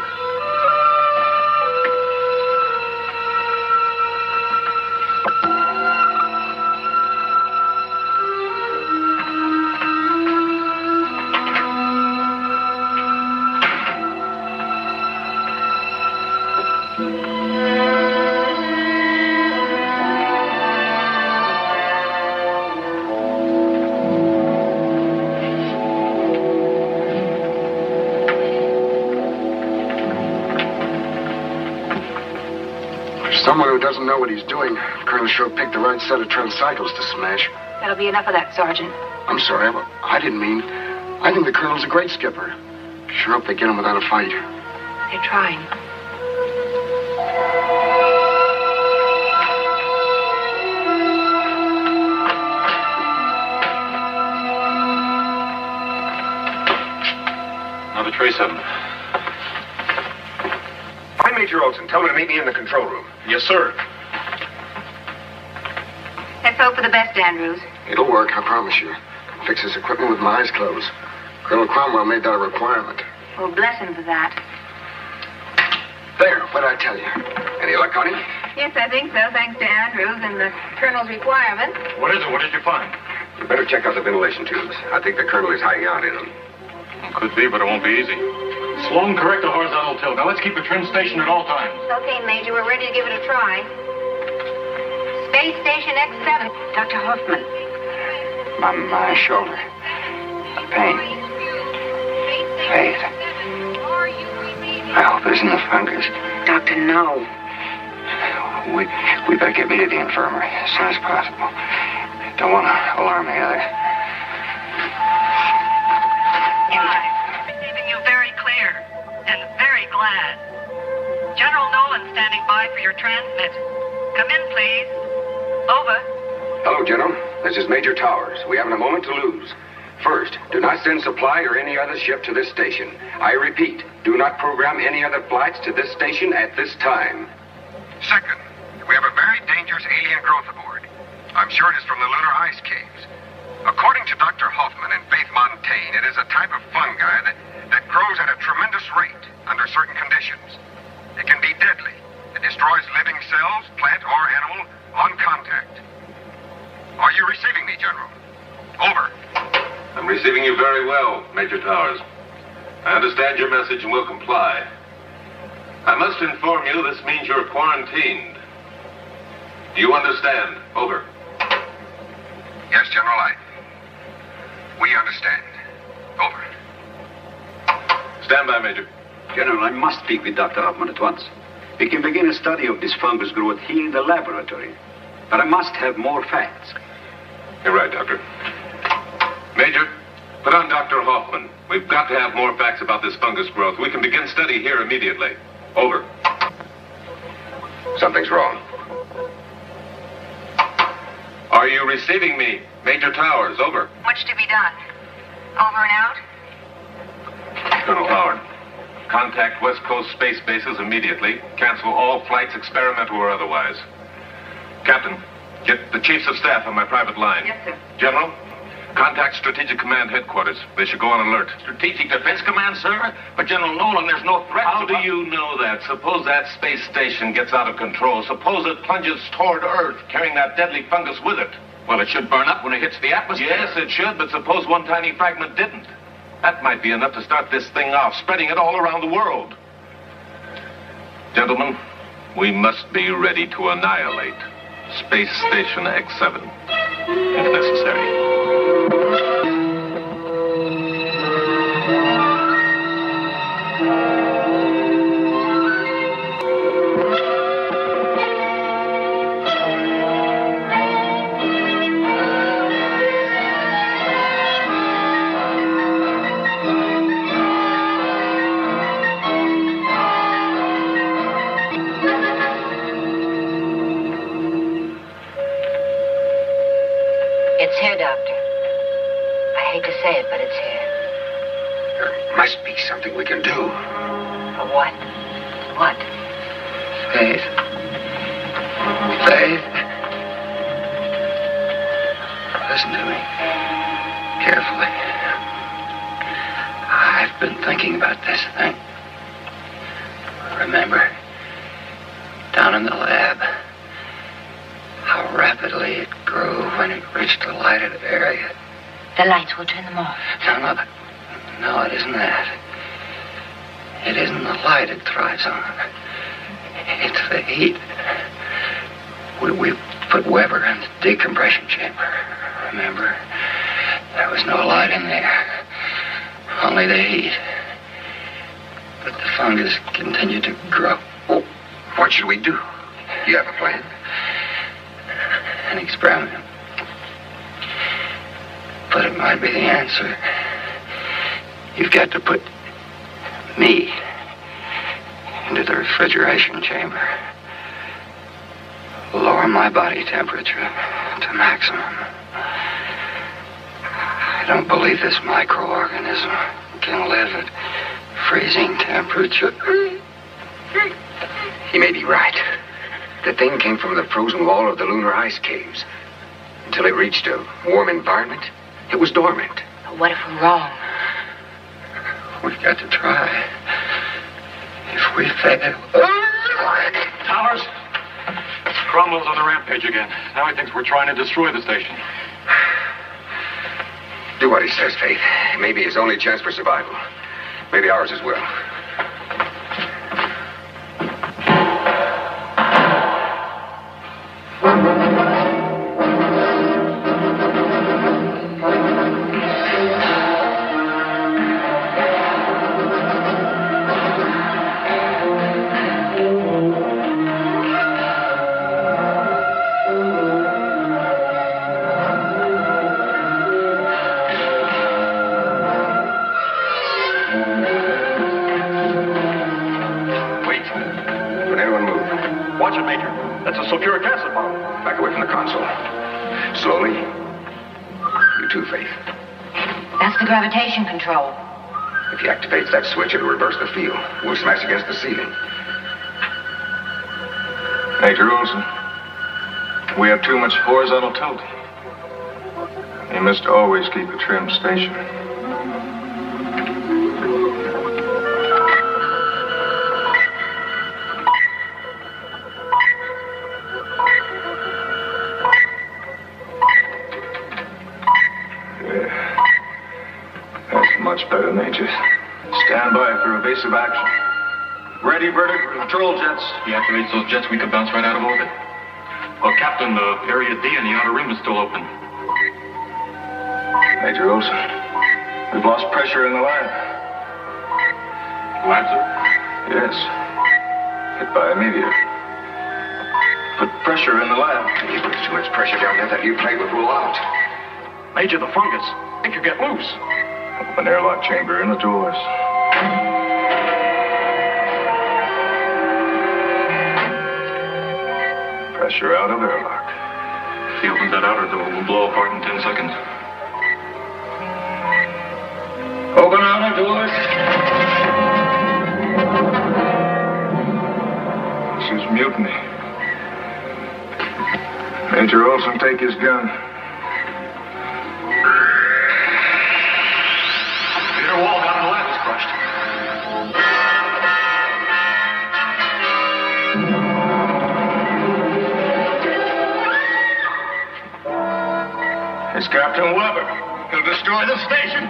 Someone who doesn't know what he's doing. Colonel sure picked the right set of tricycles to smash. That'll be enough of that, Sergeant. I'm sorry, I didn't mean. I think the Colonel's a great skipper. Sure hope they get him without a fight. They're trying. Another Tray 7. Find Major Olson. Tell him to meet me in the control room. Yes, sir. Let's hope for the best, Andrews. It'll work, I promise you. Fix his equipment with my eyes closed. Colonel Cromwell made that a requirement. Well, bless him for that. There, what'd I tell you? Any luck on him? Yes, I think so, thanks to Andrews and the Colonel's requirement. What is it? What did you find? You better check out the ventilation tubes. I think the Colonel is hiding out in them. Could be, but it won't be easy. Slow and correct the horizontal tilt. Now let's keep the trim station at all times. Okay, Major, we're ready to give it a try. Space Station X7. Dr. Hoffman. My shoulder. Pain. Faith. I hope it isn't the fungus. Doctor, no. We better get me to the infirmary as soon as possible. Don't want to alarm the others. Receiving you very clear and very glad. General Nolan standing by for your transmit. Come in, please. Over. Hello, General. This is Major Towers. We haven't a moment to lose. First, do not send supply or any other ship to this station. I repeat, do not program any other flights to this station at this time. Second, we have a very dangerous alien growth aboard. I'm sure it is from the lunar ice caves. According to Dr. Hoffman and Faith Montaigne, it is a type of fungi that grows at a tremendous rate under certain conditions. It can be deadly. It destroys living cells, plant or animal, on contact. Are you receiving me, General? Over. I'm receiving you very well, Major Towers. I understand your message and will comply. I must inform you this means you're quarantined. Do you understand? Over. Yes, General, we understand. Over. Stand by, Major. General, I must speak with Dr. Hoffman at once. We can begin a study of this fungus growth here in the laboratory. But I must have more facts. You're right, Doctor. Major, put on Dr. Hoffman. We've got to have more facts about this fungus growth. We can begin study here immediately. Over. Something's wrong. Are you receiving me, Major Towers? Over. What's to be done? Over and out? Colonel Howard, contact West Coast space bases immediately. Cancel all flights, experimental or otherwise. Captain, get the chiefs of staff on my private line. Yes, sir. General, contact Strategic Command Headquarters. They should go on alert. Strategic Defense Command, sir? But General Nolan, there's no threat. How do you know that? Suppose that space station gets out of control. Suppose it plunges toward Earth, carrying that deadly fungus with it. Well, it should burn up when it hits the atmosphere. Yes, it should, but suppose one tiny fragment didn't. That might be enough to start this thing off, spreading it all around the world. Gentlemen, we must be ready to annihilate Space Station X7, if necessary. It's here, Doctor. I hate to say it, but it's here. There must be something we can do. What? What? Faith. Faith. Listen to me. Carefully. I've been thinking about this thing. Remember? Down in the lab. How rapidly it grew when it reached the lighted area. The lights, we'll turn them off. No, it isn't that. It isn't the light it thrives on. It's the heat. We put Weber in the decompression chamber. Remember? There was no light in there. Only the heat. But the fungus continued to grow. Oh, what should we do? You have a plan? An experiment. But it might be the answer. You've got to put me into the refrigeration chamber. Lower my body temperature to maximum. I don't believe this microorganism can live at freezing temperature. He may be right. The thing came from the frozen wall of the lunar ice caves. Until it reached a warm environment, it was dormant. But what if we're wrong? We've got to try. If we fail... Towers, Cromwell's on the rampage again. Now he thinks we're trying to destroy the station. Do what he says, Faith. It may be his only chance for survival. Maybe ours as well. Sulfuric acid bomb. Back away from the console. Slowly. You too, Faith. That's the gravitation control. If he activates that switch, it'll reverse the field. We'll smash against the ceiling. Major Olson, we have too much horizontal tilt. You must always keep a trim station. Much better, Major. Stand by for evasive action. Ready, vertical control jets. He activates those jets, we could bounce right out of orbit. Well, Captain, the area D in the outer rim is still open. Major Olson, we've lost pressure in the lab. Lab, sir? Yes. Hit by a meteor. Put pressure in the lab. If there's too much pressure down there, that new plate would roll out. Major, the fungus. It could get loose. Open airlock chamber in the doors. Pressure out of airlock. If he opens that outer door, we'll blow apart in 10 seconds. Open outer doors. This is mutiny. Major Olson, take his gun. Wall down in the lab is crushed. It's Captain Weber. He'll destroy the station.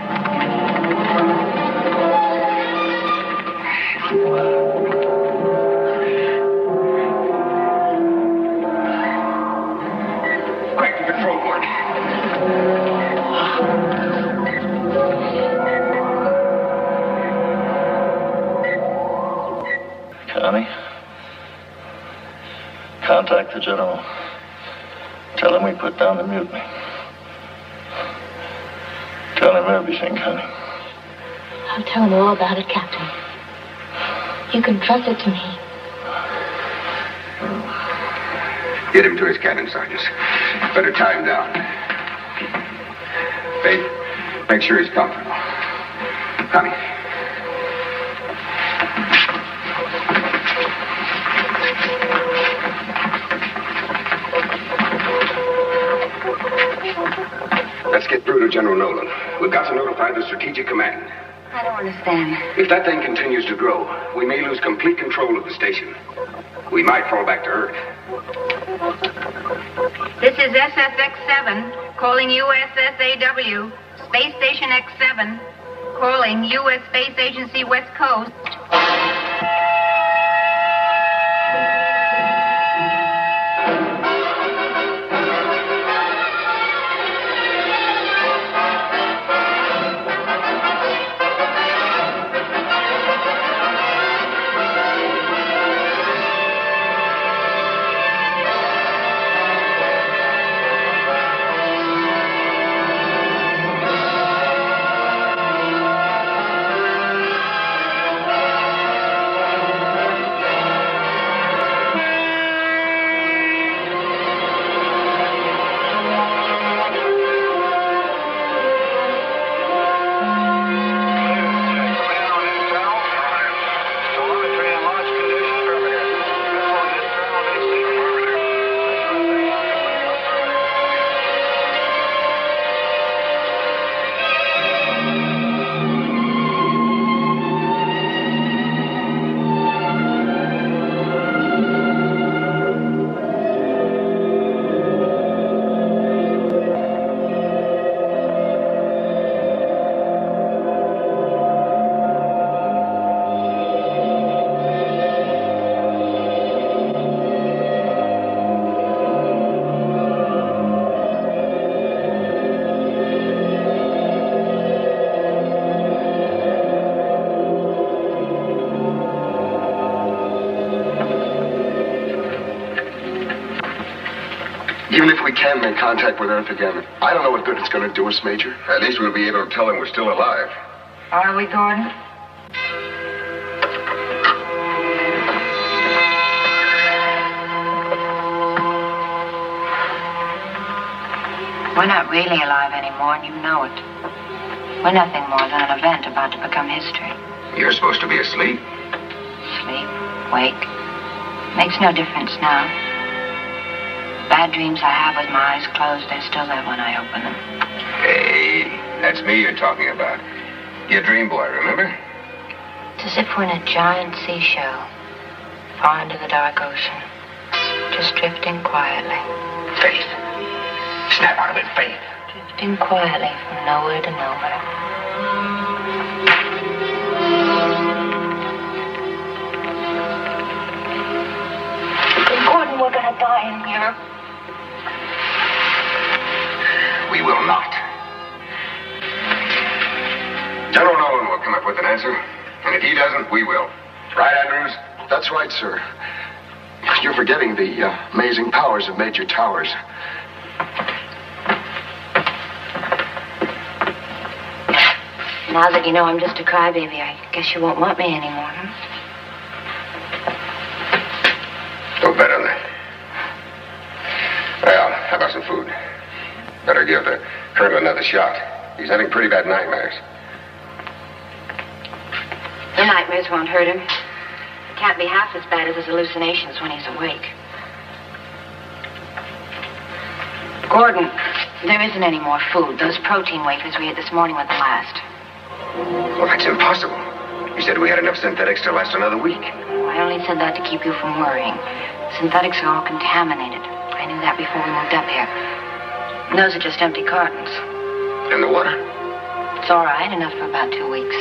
Quick, the control board. Connie, contact the general. Tell him we put down the mutiny. Tell him everything, Connie. I'll tell him all about it, Captain. You can trust it to me. Get him to his cabin, Sergeant. Better tie him down. Faith, make sure he's comfortable. Connie. Let's get through to General Nolan. We've got to notify the Strategic Command. I don't understand. If that thing continues to grow, we may lose complete control of the station. We might fall back to Earth. This is SSX-7, calling USSAW, Space Station X-7, calling U.S. Space Agency West Coast. Even if we can make contact with Earth again, I don't know what good it's going to do us, Major. At least we'll be able to tell them we're still alive. Are we, Gordon? We're not really alive anymore, and you know it. We're nothing more than an event about to become history. You're supposed to be asleep. Sleep, wake. Makes no difference now. Bad dreams I have with my eyes closed, they're still there when I open them. Hey, that's me you're talking about. Your dream boy, remember? It's as if we're in a giant seashell, far into the dark ocean, just drifting quietly. Faith. Snap out of it, Faith. Drifting quietly from nowhere to nowhere. Gordon, we're gonna die in here. We will not. General Nolan will come up with an answer, and if he doesn't, we will. Right, Andrews? That's right, sir. You're forgetting the amazing powers of Major Towers. Now that you know I'm just a crybaby, I guess you won't want me anymore, huh? Don't bet on that. Well, how about some food? Better give the Colonel another shot. He's having pretty bad nightmares. The nightmares won't hurt him. It can't be half as bad as his hallucinations when he's awake. Gordon, there isn't any more food. Those protein wafers we had this morning were the last. Well, that's impossible. You said we had enough synthetics to last another week. I only said that to keep you from worrying. Synthetics are all contaminated. I knew that before we moved up here. And those are just empty cartons. And the water? It's all right, enough for about 2 weeks.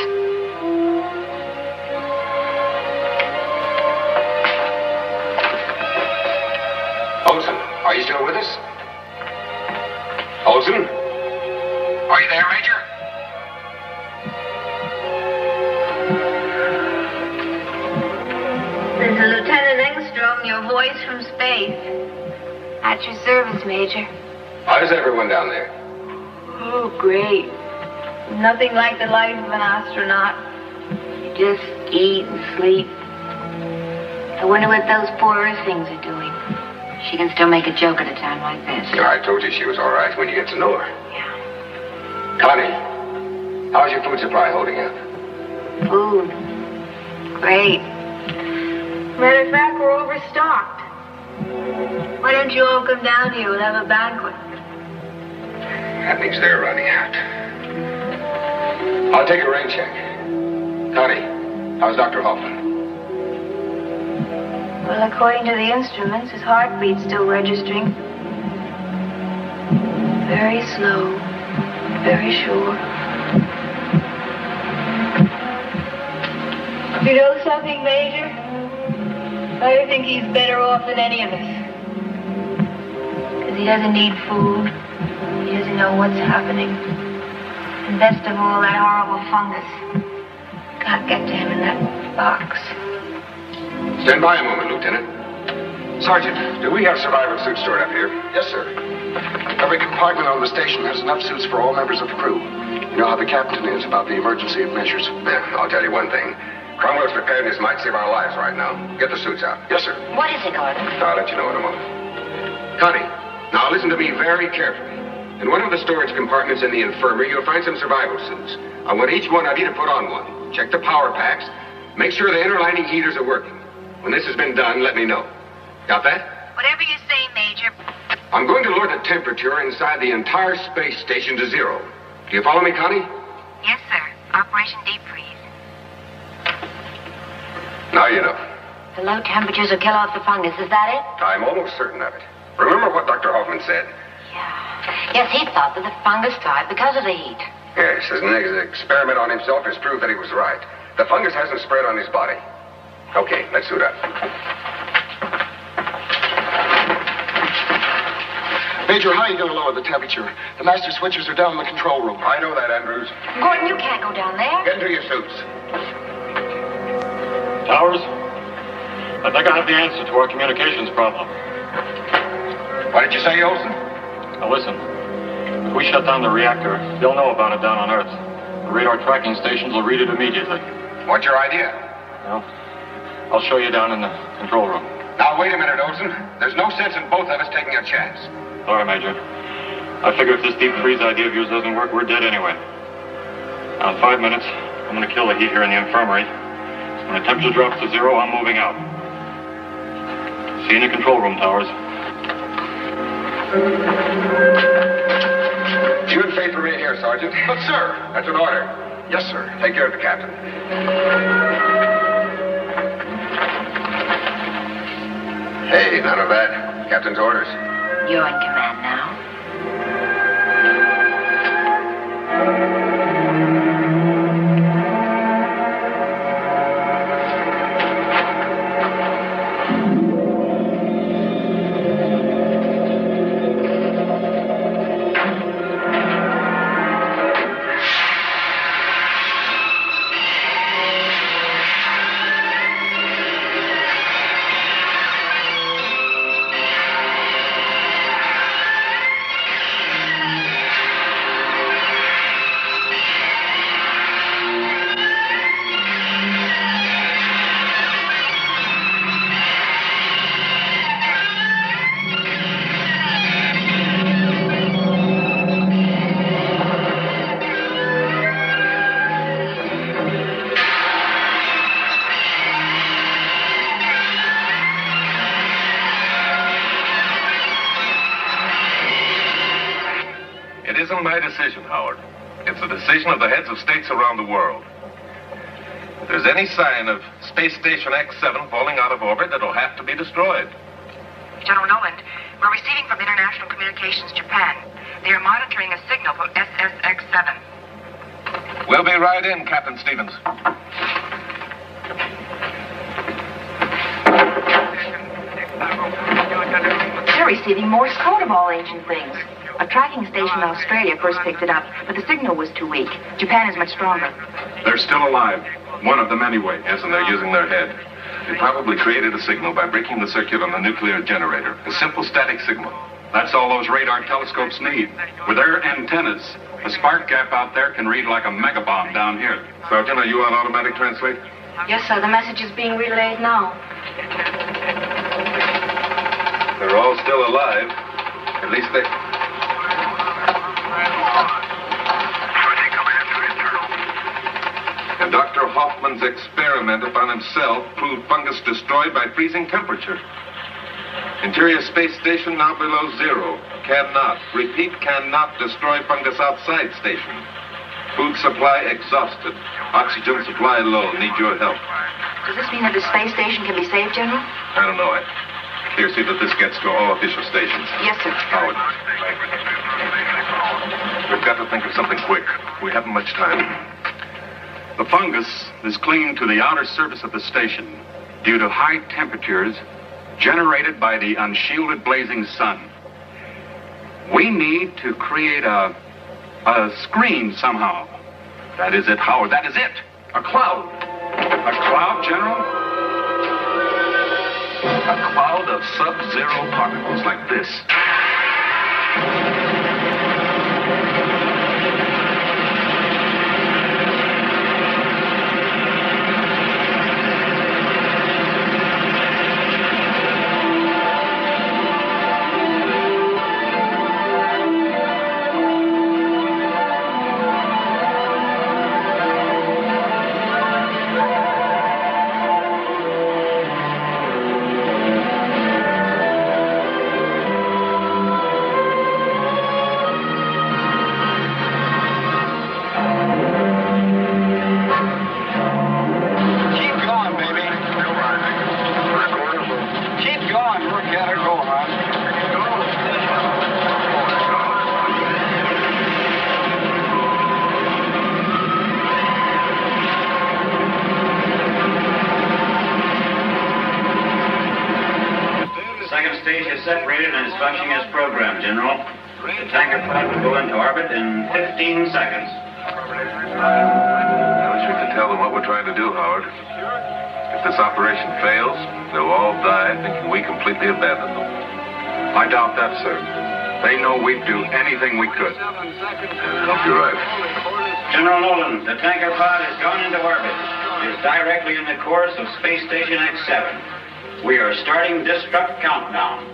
Olson, are you still with us? Olson? Are you there, Major? This is Lieutenant Engstrom, your voice from space. At your service, Major. How's everyone down there? Oh, great. Nothing like the life of an astronaut. You just eat and sleep. I wonder what those poor Earth things are doing. She can still make a joke at a time like this. Yeah, I told you she was all right when you get to know her. Yeah. Connie, how's your food supply holding up? Food. Great. Matter of fact, we're overstocked. Why don't you all come down here? We'll have a banquet. That means they're running out. I'll take a rain check. Connie, how's Dr. Hoffman? Well, according to the instruments, his heartbeat's still registering. Very slow, very sure. You know something, Major? I think he's better off than any of us. Because he doesn't need food. He doesn't know what's happening. And best of all, that horrible fungus. Can't get to him in that box. Stand by a moment, Lieutenant. Sergeant, do we have survival suits stored up here? Yes, sir. Every compartment on the station has enough suits for all members of the crew. You know how the captain is about the emergency measures. Yeah, I'll tell you one thing. Cromwell's preparedness might save our lives right now. Get the suits out. Yes, sir. What is it, Gordon? I'll let you know in a moment. Connie, now listen to me very carefully. In one of the storage compartments in the infirmary, you'll find some survival suits. I want each one of you to put on one. Check the power packs. Make sure the inner lining heaters are working. When this has been done, let me know. Got that? Whatever you say, Major. I'm going to lower the temperature inside the entire space station to 0. Do you follow me, Connie? Yes, sir. Operation Deep Freeze. Now you know. The low temperatures will kill off the fungus, is that it? I'm almost certain of it. Remember what Dr. Hoffman said? Yes, he thought that the fungus died because of the heat. Yes, his experiment on himself has proved that he was right. The fungus hasn't spread on his body. Okay, let's suit up. Major, how are you going to lower the temperature? The master switches are down in the control room. I know that, Andrews. Gordon, you can't go down there. Get into your suits. Towers, I think I have the answer to our communications problem. What did you say, Olson? Now listen, if we shut down the reactor, they'll know about it down on Earth. The radar tracking stations will read it immediately. What's your idea? Well, I'll show you down in the control room. Now, wait a minute, Olson. There's no sense in both of us taking a chance. All right, Major. I figure if this deep freeze idea of yours doesn't work, we're dead anyway. Now, in 5 minutes, I'm going to kill the heat here in the infirmary. When the temperature drops to 0, I'm moving out. See you in the control room, Towers. You and Faith remain here, Sergeant. But, sir. That's an order. Yes, sir. Take care of the captain. Hey, none of that. Captain's orders. You're in command now. It isn't my decision, Howard. It's the decision of the heads of states around the world. If there's any sign of Space Station X7 falling out of orbit, it'll have to be destroyed. General Noland, we're receiving from International Communications Japan. They are monitoring a signal from SSX7. We'll be right in, Captain Stevens. They're receiving Morse code of all ancient things. A tracking station in Australia first picked it up, but the signal was too weak. Japan is much stronger. They're still alive. One of them anyway. Yes, and they're using their head. They probably created a signal by breaking the circuit on the nuclear generator. A simple static signal. That's all those radar telescopes need. With their antennas, a spark gap out there can read like a megabomb down here. Sergeant, are you on automatic translate? Yes, sir. The message is being relayed now. They're all still alive. At least they... And Dr. Hoffman's experiment upon himself proved fungus destroyed by freezing temperature. Interior space station now below 0. Cannot, repeat, cannot destroy fungus outside station. Food supply exhausted. Oxygen supply low. Need your help. Does this mean that the space station can be saved, General? I don't know. Here, see that this gets to all official stations. Yes, sir. Howard. We've got to think of something quick. We haven't much time. The fungus is clinging to the outer surface of the station due to high temperatures generated by the unshielded blazing sun. We need to create a screen somehow. That is it, Howard. That is it. A cloud. A cloud, General? A cloud of sub-zero particles like this. Separated and is functioning as programmed, General. The tanker pod will go into orbit in 15 seconds. I wish we could tell them what we're trying to do, Howard. If this operation fails, they'll all die thinking we completely abandoned them. I doubt that, sir. They know we'd do anything we could. I hope you're right. General Nolan, the tanker pod has gone into orbit. It is directly in the course of Space Station X7. We are starting destruct countdown.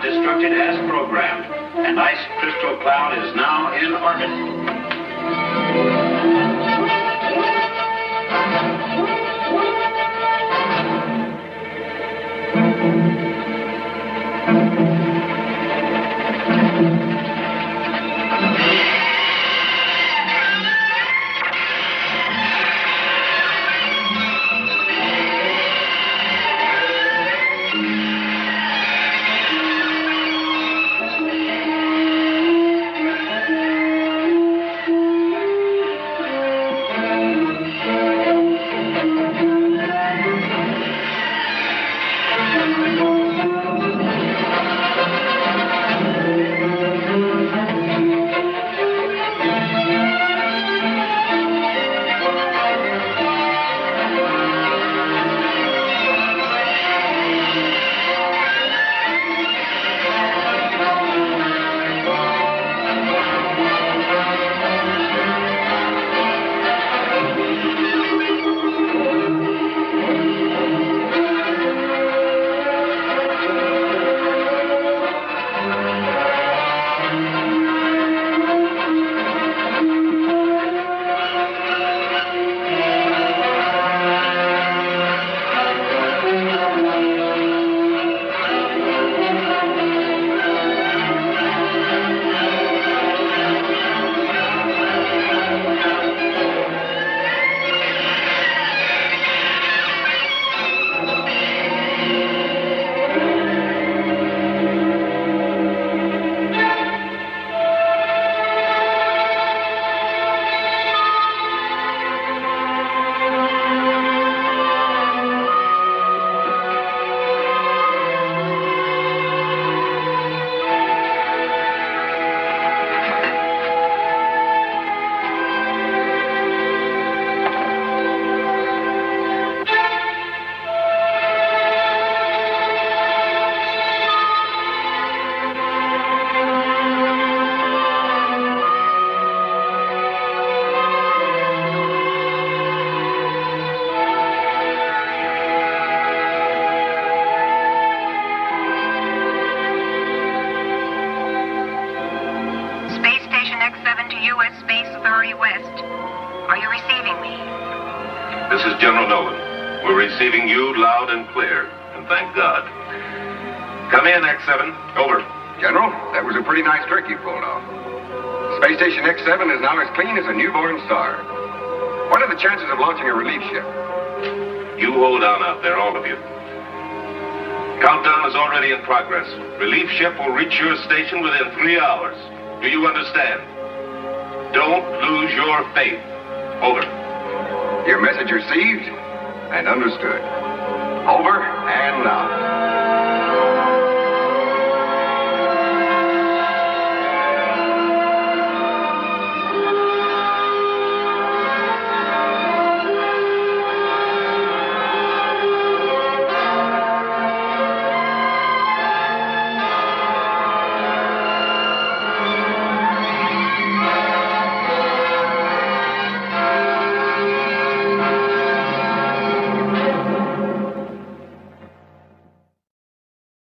Destructed as programmed. An ice crystal cloud is now in orbit. General Nolan, we're receiving you loud and clear, and thank God. Come in, X7. Over. General, that was a pretty nice trick you pulled off. Space Station X7 is now as clean as a newborn star. What are the chances of launching a relief ship? You hold on out there, all of you. Countdown is already in progress. Relief ship will reach your station within 3 hours. Do you understand? Don't lose your faith. Over. Your message received and understood. Over and out.